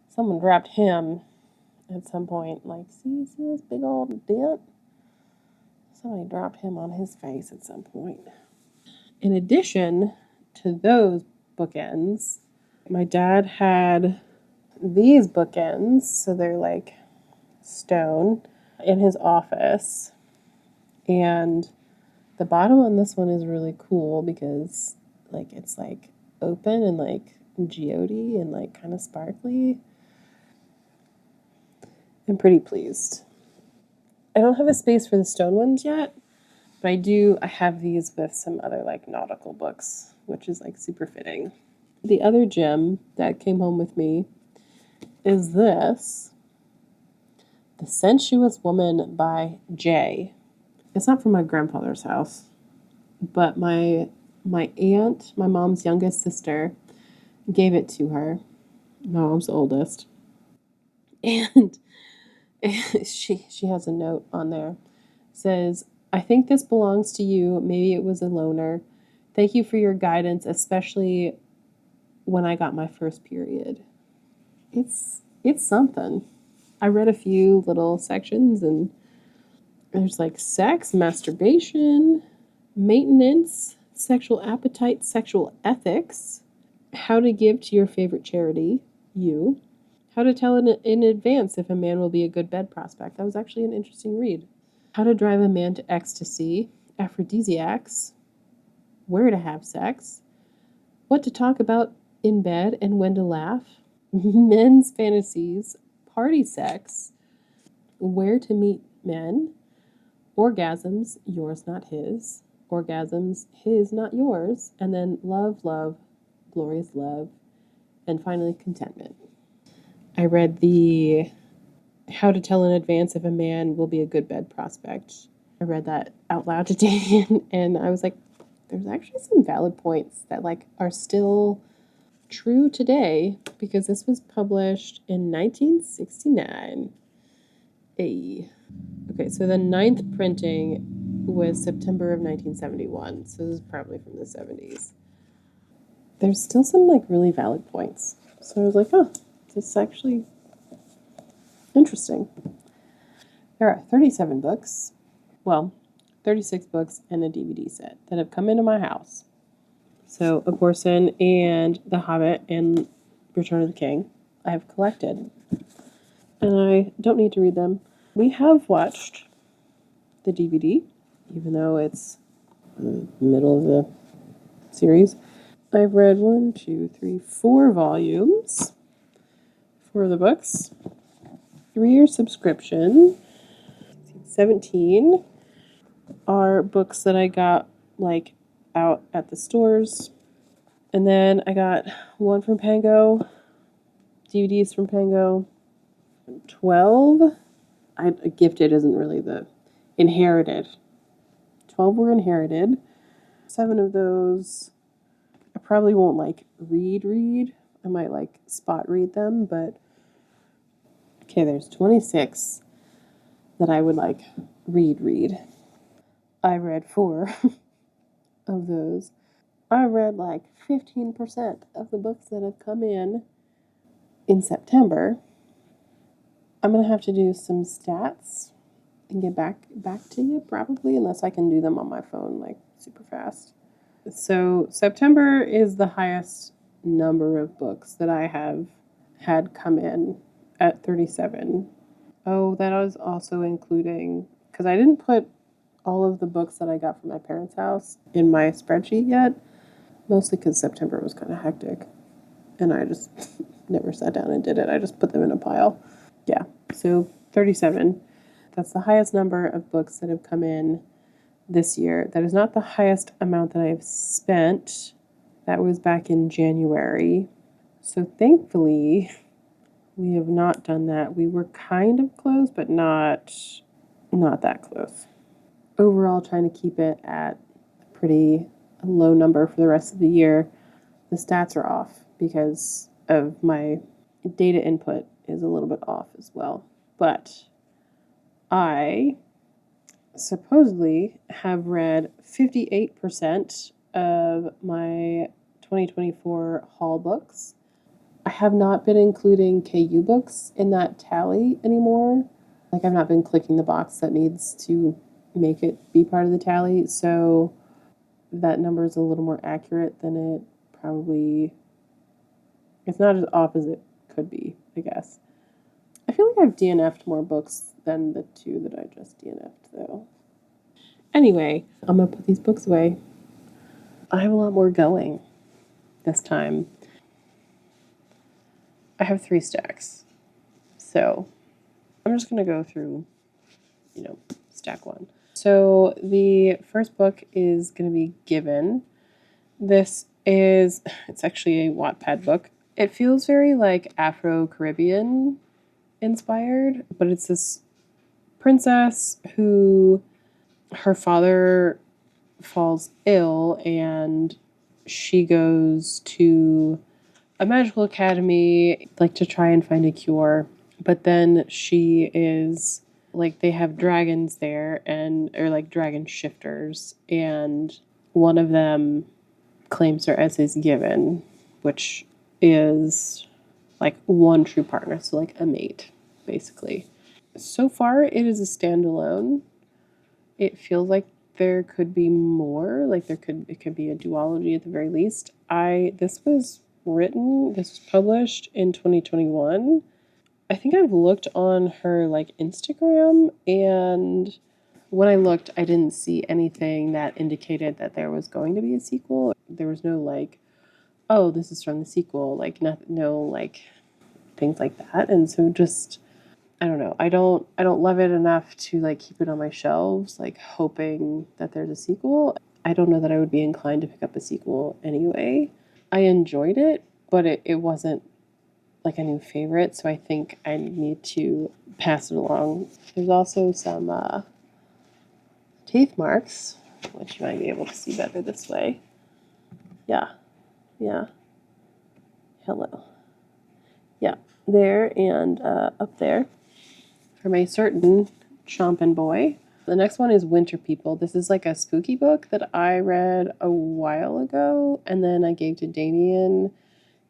Someone dropped him at some point. Like, see this big old dent? Somebody dropped him on his face at some point. In addition to those bookends, my dad had these bookends, so they're like stone, in his office. And the bottom on this one is really cool because like it's like open and like geodey and like kind of sparkly. I'm pretty pleased. I don't have a space for the stone ones yet, but I have these with some other like nautical books, which is like super fitting. The other gem that came home with me is this, The Sensuous Woman by Jay. It's not from my grandfather's house, but my aunt, my mom's youngest sister, gave it to her. My mom's the oldest. And she has a note on there. It says, "I think this belongs to you. Maybe it was a loaner. Thank you for your guidance, especially when I got my first period." It's something. I read a few little sections and there's like sex, masturbation, maintenance, sexual appetite, sexual ethics, how to give to your favorite charity, you, how to tell in advance if a man will be a good bed prospect. That was actually an interesting read. How to drive a man to ecstasy, aphrodisiacs, where to have sex, what to talk about in bed and when to laugh, men's fantasies, party sex, where to meet men, orgasms, yours not his, orgasms, his not yours, and then love, glorious love, and finally contentment. I read the how to tell in advance if a man will be a good bed prospect. I read that out loud today and I was like, there's actually some valid points that like are still true today because this was published in 1969. Hey. Okay, so the ninth printing was September of 1971, so this is probably from the 70s. There's still some like really valid points. So I was like, oh, this is actually interesting. There are 37 books, well, 36 books and a DVD set that have come into my house. So A Course in and The Hobbit and Return of the King I have collected. and I don't need to read them. We have watched the DVD, even though it's the middle of the series. I've read 1, 2, 3, 4 volumes for the books. 3-year subscription. 17 are books that I got like out at the stores. And then I got 1 from Pango, DVDs from Pango. 12, gifted isn't really the inherited. 12 were inherited. 7 of those I probably won't like read. I might like spot read them, but okay, there's 26 that I would like read. I read 4 of those. I read like 15% of the books that have come in September. I'm gonna have to do some stats and get back to you probably, unless I can do them on my phone like super fast. So September is the highest number of books that I have had come in at 37. Oh, that was also including, because I didn't put all of the books that I got from my parents' house in my spreadsheet yet, mostly because September was kind of hectic and I just never sat down and did it. I just put them in a pile. Yeah, so 37. That's the highest number of books that have come in this year. That is not the highest amount that I have spent. That was back in January. So thankfully, we have not done that. We were kind of close, but not that close. Overall, trying to keep it at a pretty low number for the rest of the year. The stats are off because of my data input is a little bit off as well. But I supposedly have read 58% of my 2024 haul books. I have not been including KU books in that tally anymore. Like, I've not been clicking the box that needs to make it be part of the tally, so that number is a little more accurate than it probably. It's not as off as it could be, I guess. I feel like I've DNF'd more books than the 2 that I just DNF'd, though. Anyway, I'm gonna put these books away. I have a lot more going this time. I have 3 stacks. So I'm just gonna go through, stack 1. So the first book is gonna be Given. It's actually a Wattpad book. It feels very like Afro-Caribbean inspired, but it's this princess who her father falls ill and she goes to a magical academy like to try and find a cure, but then she is like, they have dragons there, and or like dragon shifters, and one of them claims her as his given, which is like one true partner, so like a mate basically. So far it is a standalone. It feels like there could be more, like it could be a duology at the very least. This was published in 2021. I think I've looked on her like Instagram, and when I looked, I didn't see anything that indicated that there was going to be a sequel. There was no like, oh, this is from the sequel, like no like things like that. And so just, I don't know. I don't love it enough to like keep it on my shelves, like hoping that there's a sequel. I don't know that I would be inclined to pick up a sequel anyway. I enjoyed it, but it wasn't like a new favorite, so I think I need to pass it along. There's also some teeth marks, which you might be able to see better this way. Yeah, yeah. Hello. Yeah, there and up there. From a certain chompin' boy. The next one is Winter People. This is like a spooky book that I read a while ago, and then I gave to Damien,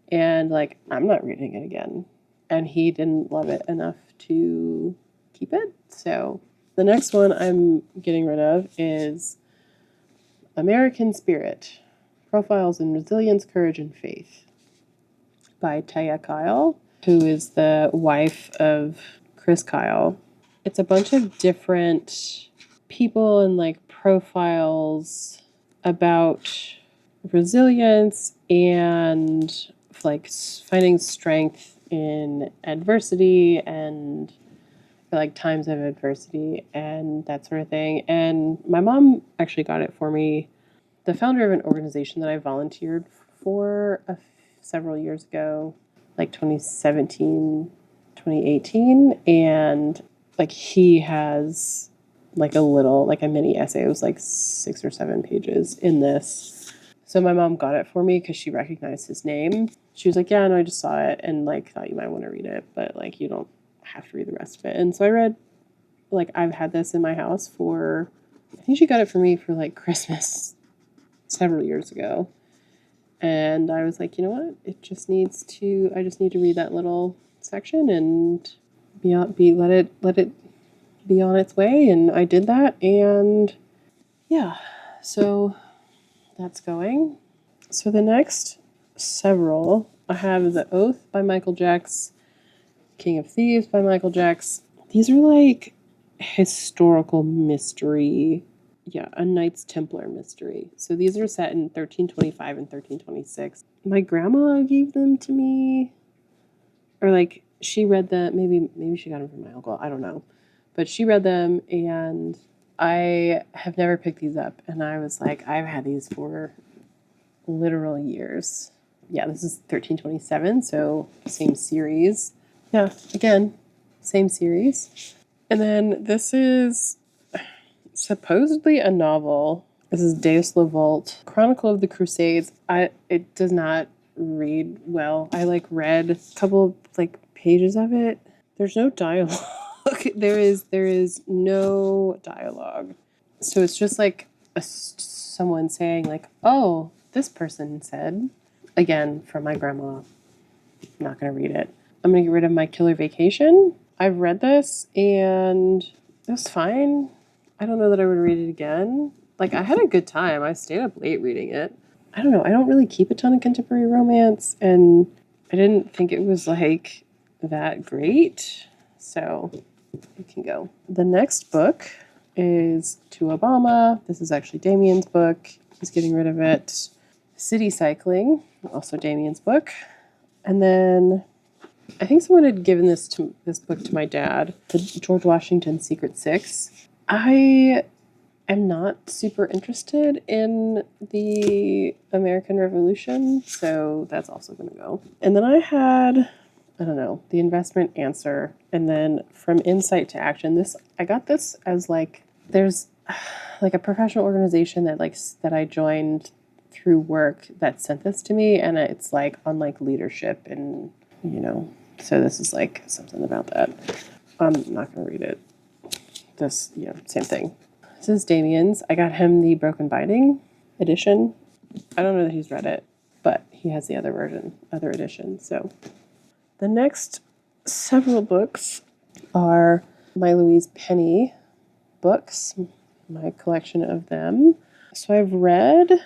and like, I'm not reading it again. And he didn't love it enough to keep it. So the next one I'm getting rid of is American Spirit: Profiles in Resilience, Courage, and Faith by Taya Kyle. who is the wife of Chris Kyle. It's a bunch of different people and like profiles about resilience and like finding strength in adversity and like times of adversity and that sort of thing. And my mom actually got it for me, the founder of an organization that I volunteered for several years ago, like 2017, 2018. And like he has like a mini essay. It was like 6 or 7 pages in this. So my mom got it for me because she recognized his name. She was like, yeah, no, I just saw it and like thought you might want to read it, but like you don't have to read the rest of it. And so I read, like, I've had this in my house for, I think she got it for me for like Christmas several years ago. And I was like, you know what? I just need to read that little section and let it be on its way. And I did that. And yeah, so that's going. So the next several, I have The Oath by Michael Jacks, King of Thieves by Michael Jacks. These are like historical mystery. Yeah, a Knights Templar mystery. So these are set in 1325 and 1326. My grandma gave them to me, or like she read them. Maybe she got them from my uncle. I don't know, but she read them, and I have never picked these up. And I was like, I've had these for literal years. Yeah, this is 1327, so same series. Yeah, again, same series. And then this is supposedly a novel. This is Deus Le Volt, Chronicle of the Crusades. It does not read well. I like read a couple of like pages of it. There's no dialogue. there is no dialogue. So it's just like someone saying like, "Oh, this person said." Again, from my grandma. I'm not going to read it. I'm going to get rid of My Killer Vacation. I've read this and it was fine. I don't know that I would read it again. Like, I had a good time. I stayed up late reading it. I don't know. I don't really keep a ton of contemporary romance, and I didn't think it was like that great. So it can go. The next book is To Obama. This is actually Damien's book. He's getting rid of it. City Cycling, also Damien's book. And then I think someone had given this book to my dad, the George Washington Secret Six. I am not super interested in the American Revolution, so that's also going to go. And then I had, I don't know, The Investment Answer, and then From Insight to Action. I got this as like, there's like a professional organization that I joined through work that sent this to me, and it's like on like leadership and so this is like something about that. I'm not going to read it. This, same thing. This is Damien's. I got him the Broken Binding edition. I don't know that he's read it, but he has the other edition. So the next several books are my Louise Penny books, my collection of them. So I've read,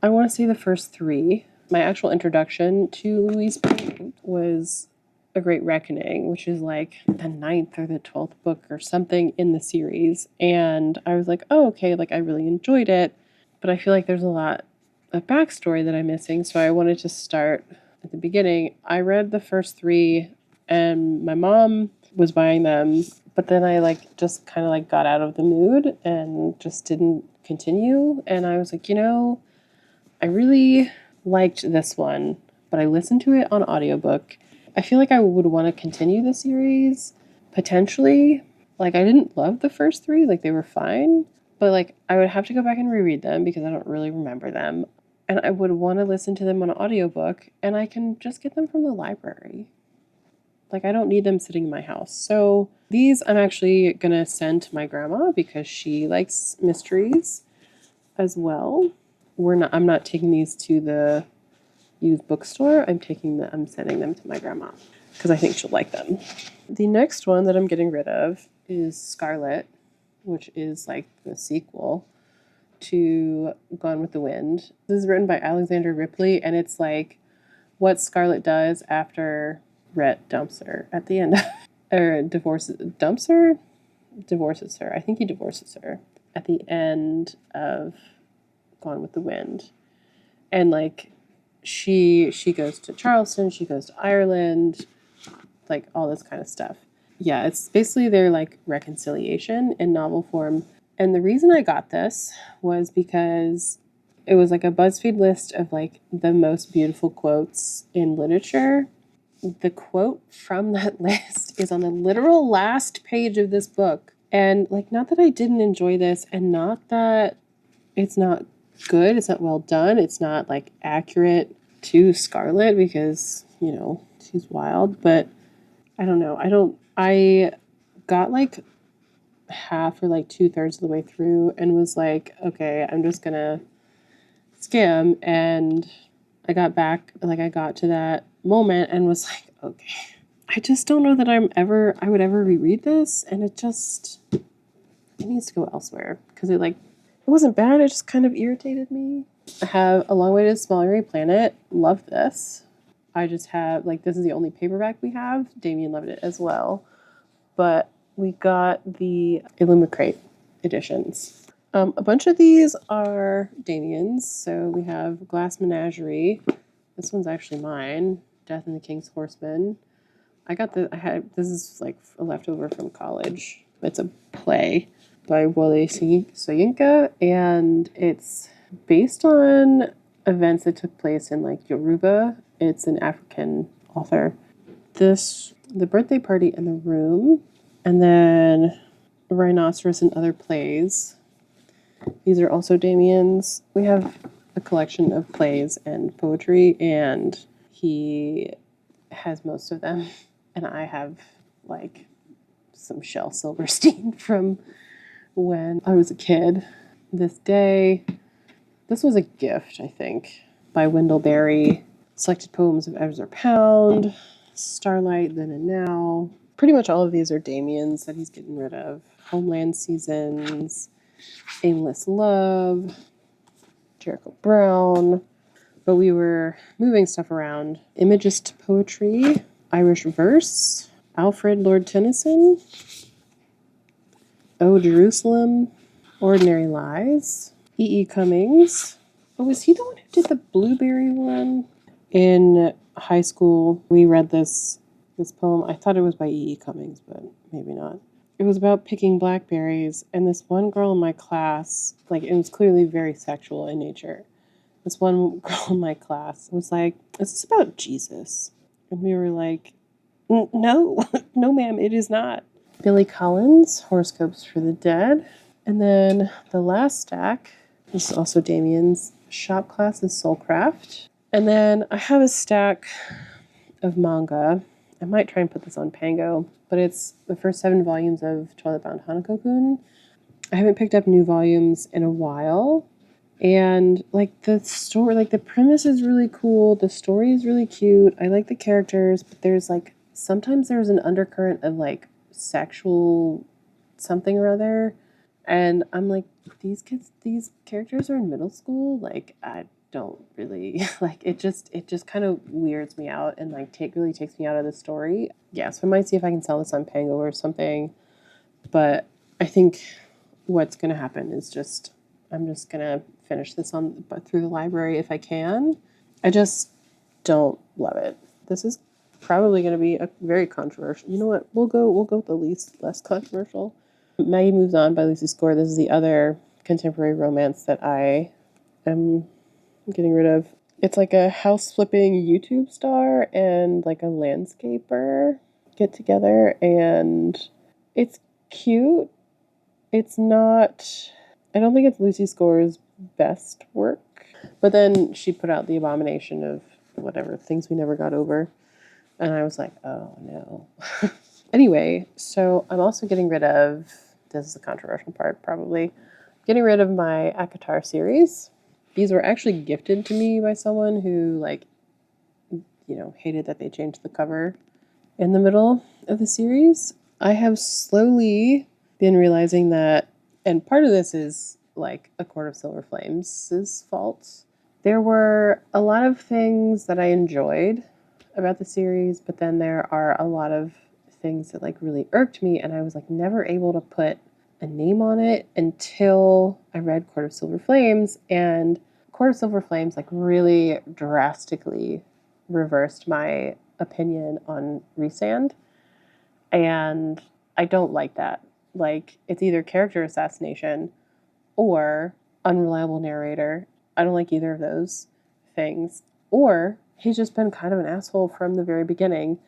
I want to say the first 3. My actual introduction to Louise Penny was A Great Reckoning, which is like the 9th or the 12th book or something in the series. And I was like, oh, okay, like I really enjoyed it, but I feel like there's a lot of backstory that I'm missing. So I wanted to start at the beginning. I read the first 3 and my mom was buying them, but then I like just kind of like got out of the mood and just didn't continue. And I was like, I really liked this one, but I listened to it on audiobook. I feel like I would want to continue the series, potentially. Like, I didn't love the first 3, like, they were fine, but, like, I would have to go back and reread them because I don't really remember them, and I would want to listen to them on audiobook, and I can just get them from the library. Like, I don't need them sitting in my house. So these I'm actually going to send to my grandma because she likes mysteries as well. I'm not taking these to the used bookstore. I'm sending them to my grandma because I think she'll like them. The next one that I'm getting rid of is Scarlet, which is like the sequel to Gone with the Wind. This is written by Alexander Ripley, and it's like what Scarlet does after Rhett dumps her at the end, or dumps her, divorces her. I think he divorces her at the end of Gone with the Wind, and like she goes to Charleston, she goes to Ireland, like all this kind of stuff. Yeah, it's basically their like reconciliation in novel form. And the reason I got this was because it was like a BuzzFeed list of like the most beautiful quotes in literature. The quote from that list is on the literal last page of this book. And like, not that I didn't enjoy this, and not that it's not good, it's not well done, it's not like accurate to Scarlet because, you know, she's wild, but I don't know. I got like half or like 2/3 of the way through and was like, okay, I'm just gonna skim. And I got to that moment and was like, okay, I just don't know that I would ever reread this. And it needs to go elsewhere because it wasn't bad. It just kind of irritated me. I have A Long Way to the Smellery Planet. Love this. I just have, like, this is the only paperback we have. Damien loved it as well. But we got the Illumicrate editions. A bunch of these are Damien's. So we have Glass Menagerie. This one's actually mine. Death and the King's Horseman. This is like a leftover from college. It's a play by Wole Soyinka, and it's based on events that took place in like Yoruba. It's an African author. The Birthday Party in the Room, and then Rhinoceros and Other Plays. These are also Damien's. We have a collection of plays and poetry, and he has most of them. And I have like some Shel Silverstein from when I was a kid. This Day. This was a gift, I think, by Wendell Berry. Selected Poems of Ezra Pound. Starlight, Then and Now. Pretty much all of these are Damien's that he's getting rid of. Homeland Seasons. Aimless Love. Jericho Brown. But we were moving stuff around. Imagist Poetry. Irish Verse. Alfred Lord Tennyson. Oh, Jerusalem. Ordinary Lies. E. E. Cummings. Oh, was he the one who did the blueberry one? In high school, we read this poem. I thought it was by E. E. Cummings, but maybe not. It was about picking blackberries, and this one girl in my class, like, it was clearly very sexual in nature. This one girl in my class was like, "Is this about Jesus?" And we were like, "No, no, ma'am, it is not." Billy Collins, Horoscopes for the Dead. And then the last stack, this is also Damien's, Shop Class is Soulcraft. And then I have a stack of manga. I might try and put this on Pango, but it's the first 7 volumes of Toilet Bound Hanako-kun. I haven't picked up new volumes in a while. And like the story, like the premise is really cool. The story is really cute. I like the characters, but sometimes there's an undercurrent of like sexual something or other. And I'm like, these characters are in middle school. Like, I don't really like it. Just kind of weirds me out and like really takes me out of the story. Yeah, so I might see if I can sell this on Pango or something. But I think what's gonna happen is I'm just gonna finish this through the library if I can. I just don't love it. This is probably gonna be a very controversial. You know what? We'll go with the less controversial. Maggie Moves On by Lucy Score. This is the other contemporary romance that I am getting rid of. It's like a house flipping YouTube star and like a landscaper get together, and it's cute. It's not, I don't think it's Lucy Score's best work. But then she put out The Abomination of whatever, Things We Never Got Over. And I was like, oh no. Anyway, so I'm also getting rid of, this is the controversial part probably, getting rid of my ACOTAR series. These were actually gifted to me by someone who, like, you know, hated that they changed the cover in the middle of the series. I have slowly been realizing that, and part of this is like A Court of Silver Flames' fault. There were a lot of things that I enjoyed about the series, but then there are a lot of things that like really irked me, and I was like never able to put a name on it until I read Court of Silver Flames, and Court of Silver Flames like really drastically reversed my opinion on Rhysand, and I don't like that. Like it's either character assassination or unreliable narrator. I don't like either of those things. Or he's just been kind of an asshole from the very beginning.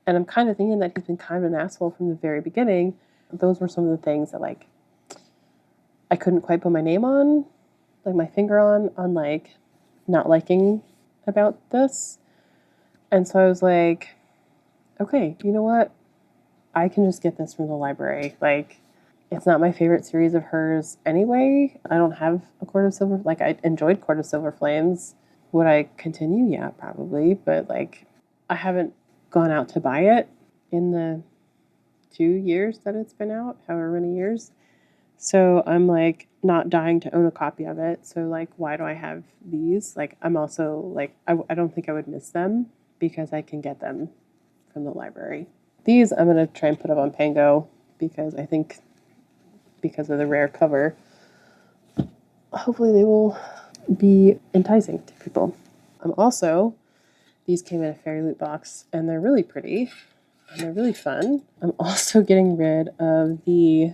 And I'm kind of thinking that he's been kind of an asshole from the very beginning. Those were some of the things that like I couldn't quite put my name on, like my finger on like not liking about this. And so I was like, okay, you know what? I can just get this from the library. Like, it's not my favorite series of hers anyway. I don't have a Court of Silver. Like, I enjoyed Court of Silver Flames. Would I continue? Yeah, probably. But like, I haven't gone out to buy it in the 2 years that it's been out, however many years. So I'm like not dying to own a copy of it. So like, why do I have these? Like, I'm also like, I don't think I would miss them because I can get them from the library. These I'm going to try and put up on Pango because I think because of the rare cover, hopefully they will be enticing to people. I'm also, these came in a fairy loot box and they're really pretty and they're really fun. I'm also getting rid of the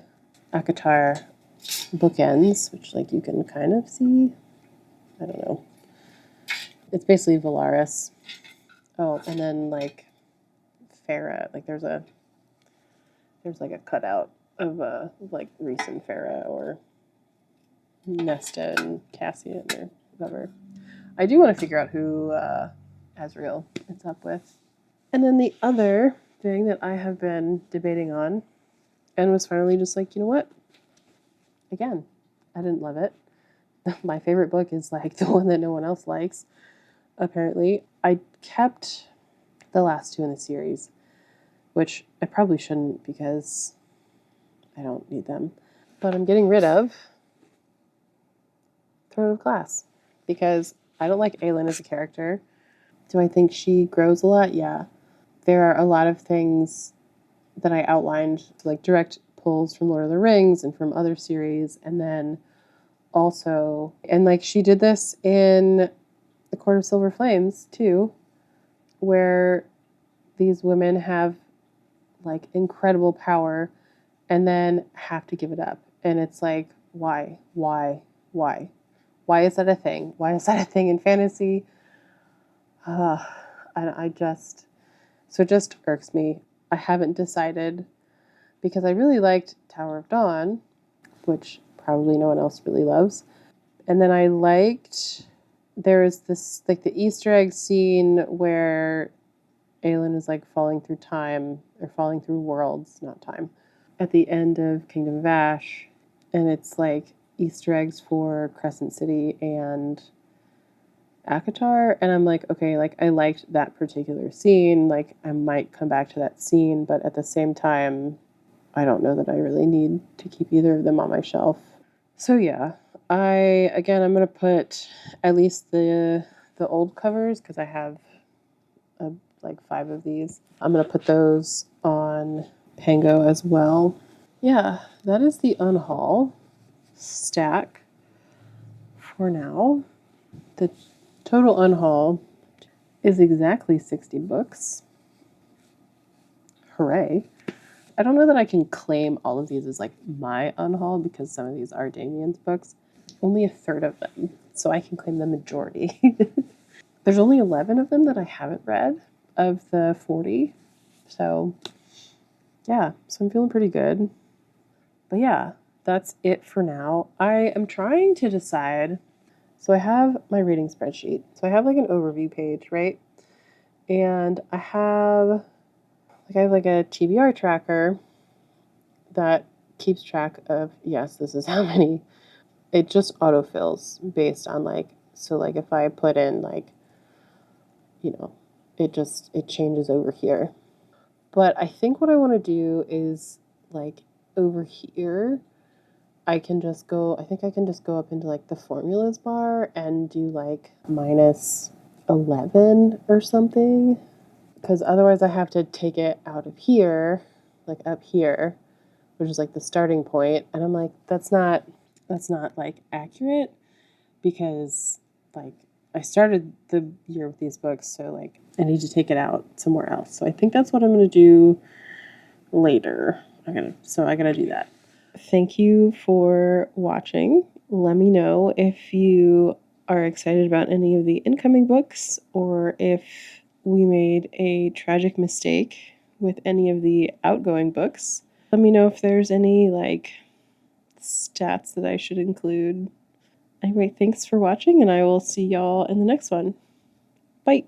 Akatar bookends, which like you can kind of see. I don't know. It's basically Valaris. Oh, and then like Farah, like there's like a cutout of like Reese and Farah or Nesta and Cassian or whatever. I do want to figure out who Azrael is up with. And then the other thing that I have been debating on and was finally just like, you know what? Again, I didn't love it. My favorite book is like the one that no one else likes, apparently. I kept the last two in the series, which I probably shouldn't because I don't need them. But I'm getting rid of Throne of Glass because I don't like Aelin as a character. Do I think she grows a lot? Yeah. There are a lot of things that I outlined, like direct pulls from Lord of the Rings and from other series, and then also, and like she did this in The Court of Silver Flames too, where these women have like incredible power and then have to give it up. And it's like, why? Why? Why? Why is that a thing? Why is that a thing in fantasy? I just, so it just irks me. I haven't decided because I really liked Tower of Dawn, which probably no one else really loves. And then I liked, there is this, like the Easter egg scene where Aelin is like falling through time, or falling through worlds, not time, at the end of Kingdom of Ash. And it's like Easter eggs for Crescent City and Akatar, and I'm like, okay, like I liked that particular scene, like I might come back to that scene, but at the same time, I don't know that I really need to keep either of them on my shelf. So yeah, I'm gonna put at least the old covers because I have like 5 of these. I'm gonna put those on Pango as well. Yeah, that is the Unhaul stack for now. The total Unhaul is exactly 60 books. Hooray. I don't know that I can claim all of these as like my Unhaul because some of these are Damien's books. Only a third of them, so I can claim the majority. There's only 11 of them that I haven't read of the 40. So yeah, so I'm feeling pretty good. But yeah, that's it for now. I am trying to decide. So I have my reading spreadsheet. So I have like an overview page, right? And I have like a TBR tracker that keeps track of, yes, this is how many. It just autofills based on like, so like if I put in like, you know, it changes over here. But I think what I want to do is like over here, I think I can just go up into like the formulas bar and do like -11 or something. because otherwise I have to take it out of here, like up here, which is like the starting point. And I'm like, that's not like accurate, because like I started the year with these books, so like I need to take it out somewhere else. So I think that's what I'm gonna do later. I gotta do that. Thank you for watching. Let me know if you are excited about any of the incoming books, or if we made a tragic mistake with any of the outgoing books. Let me know if there's any like stats that I should include. Anyway, thanks for watching, and I will see y'all in the next one. Bye.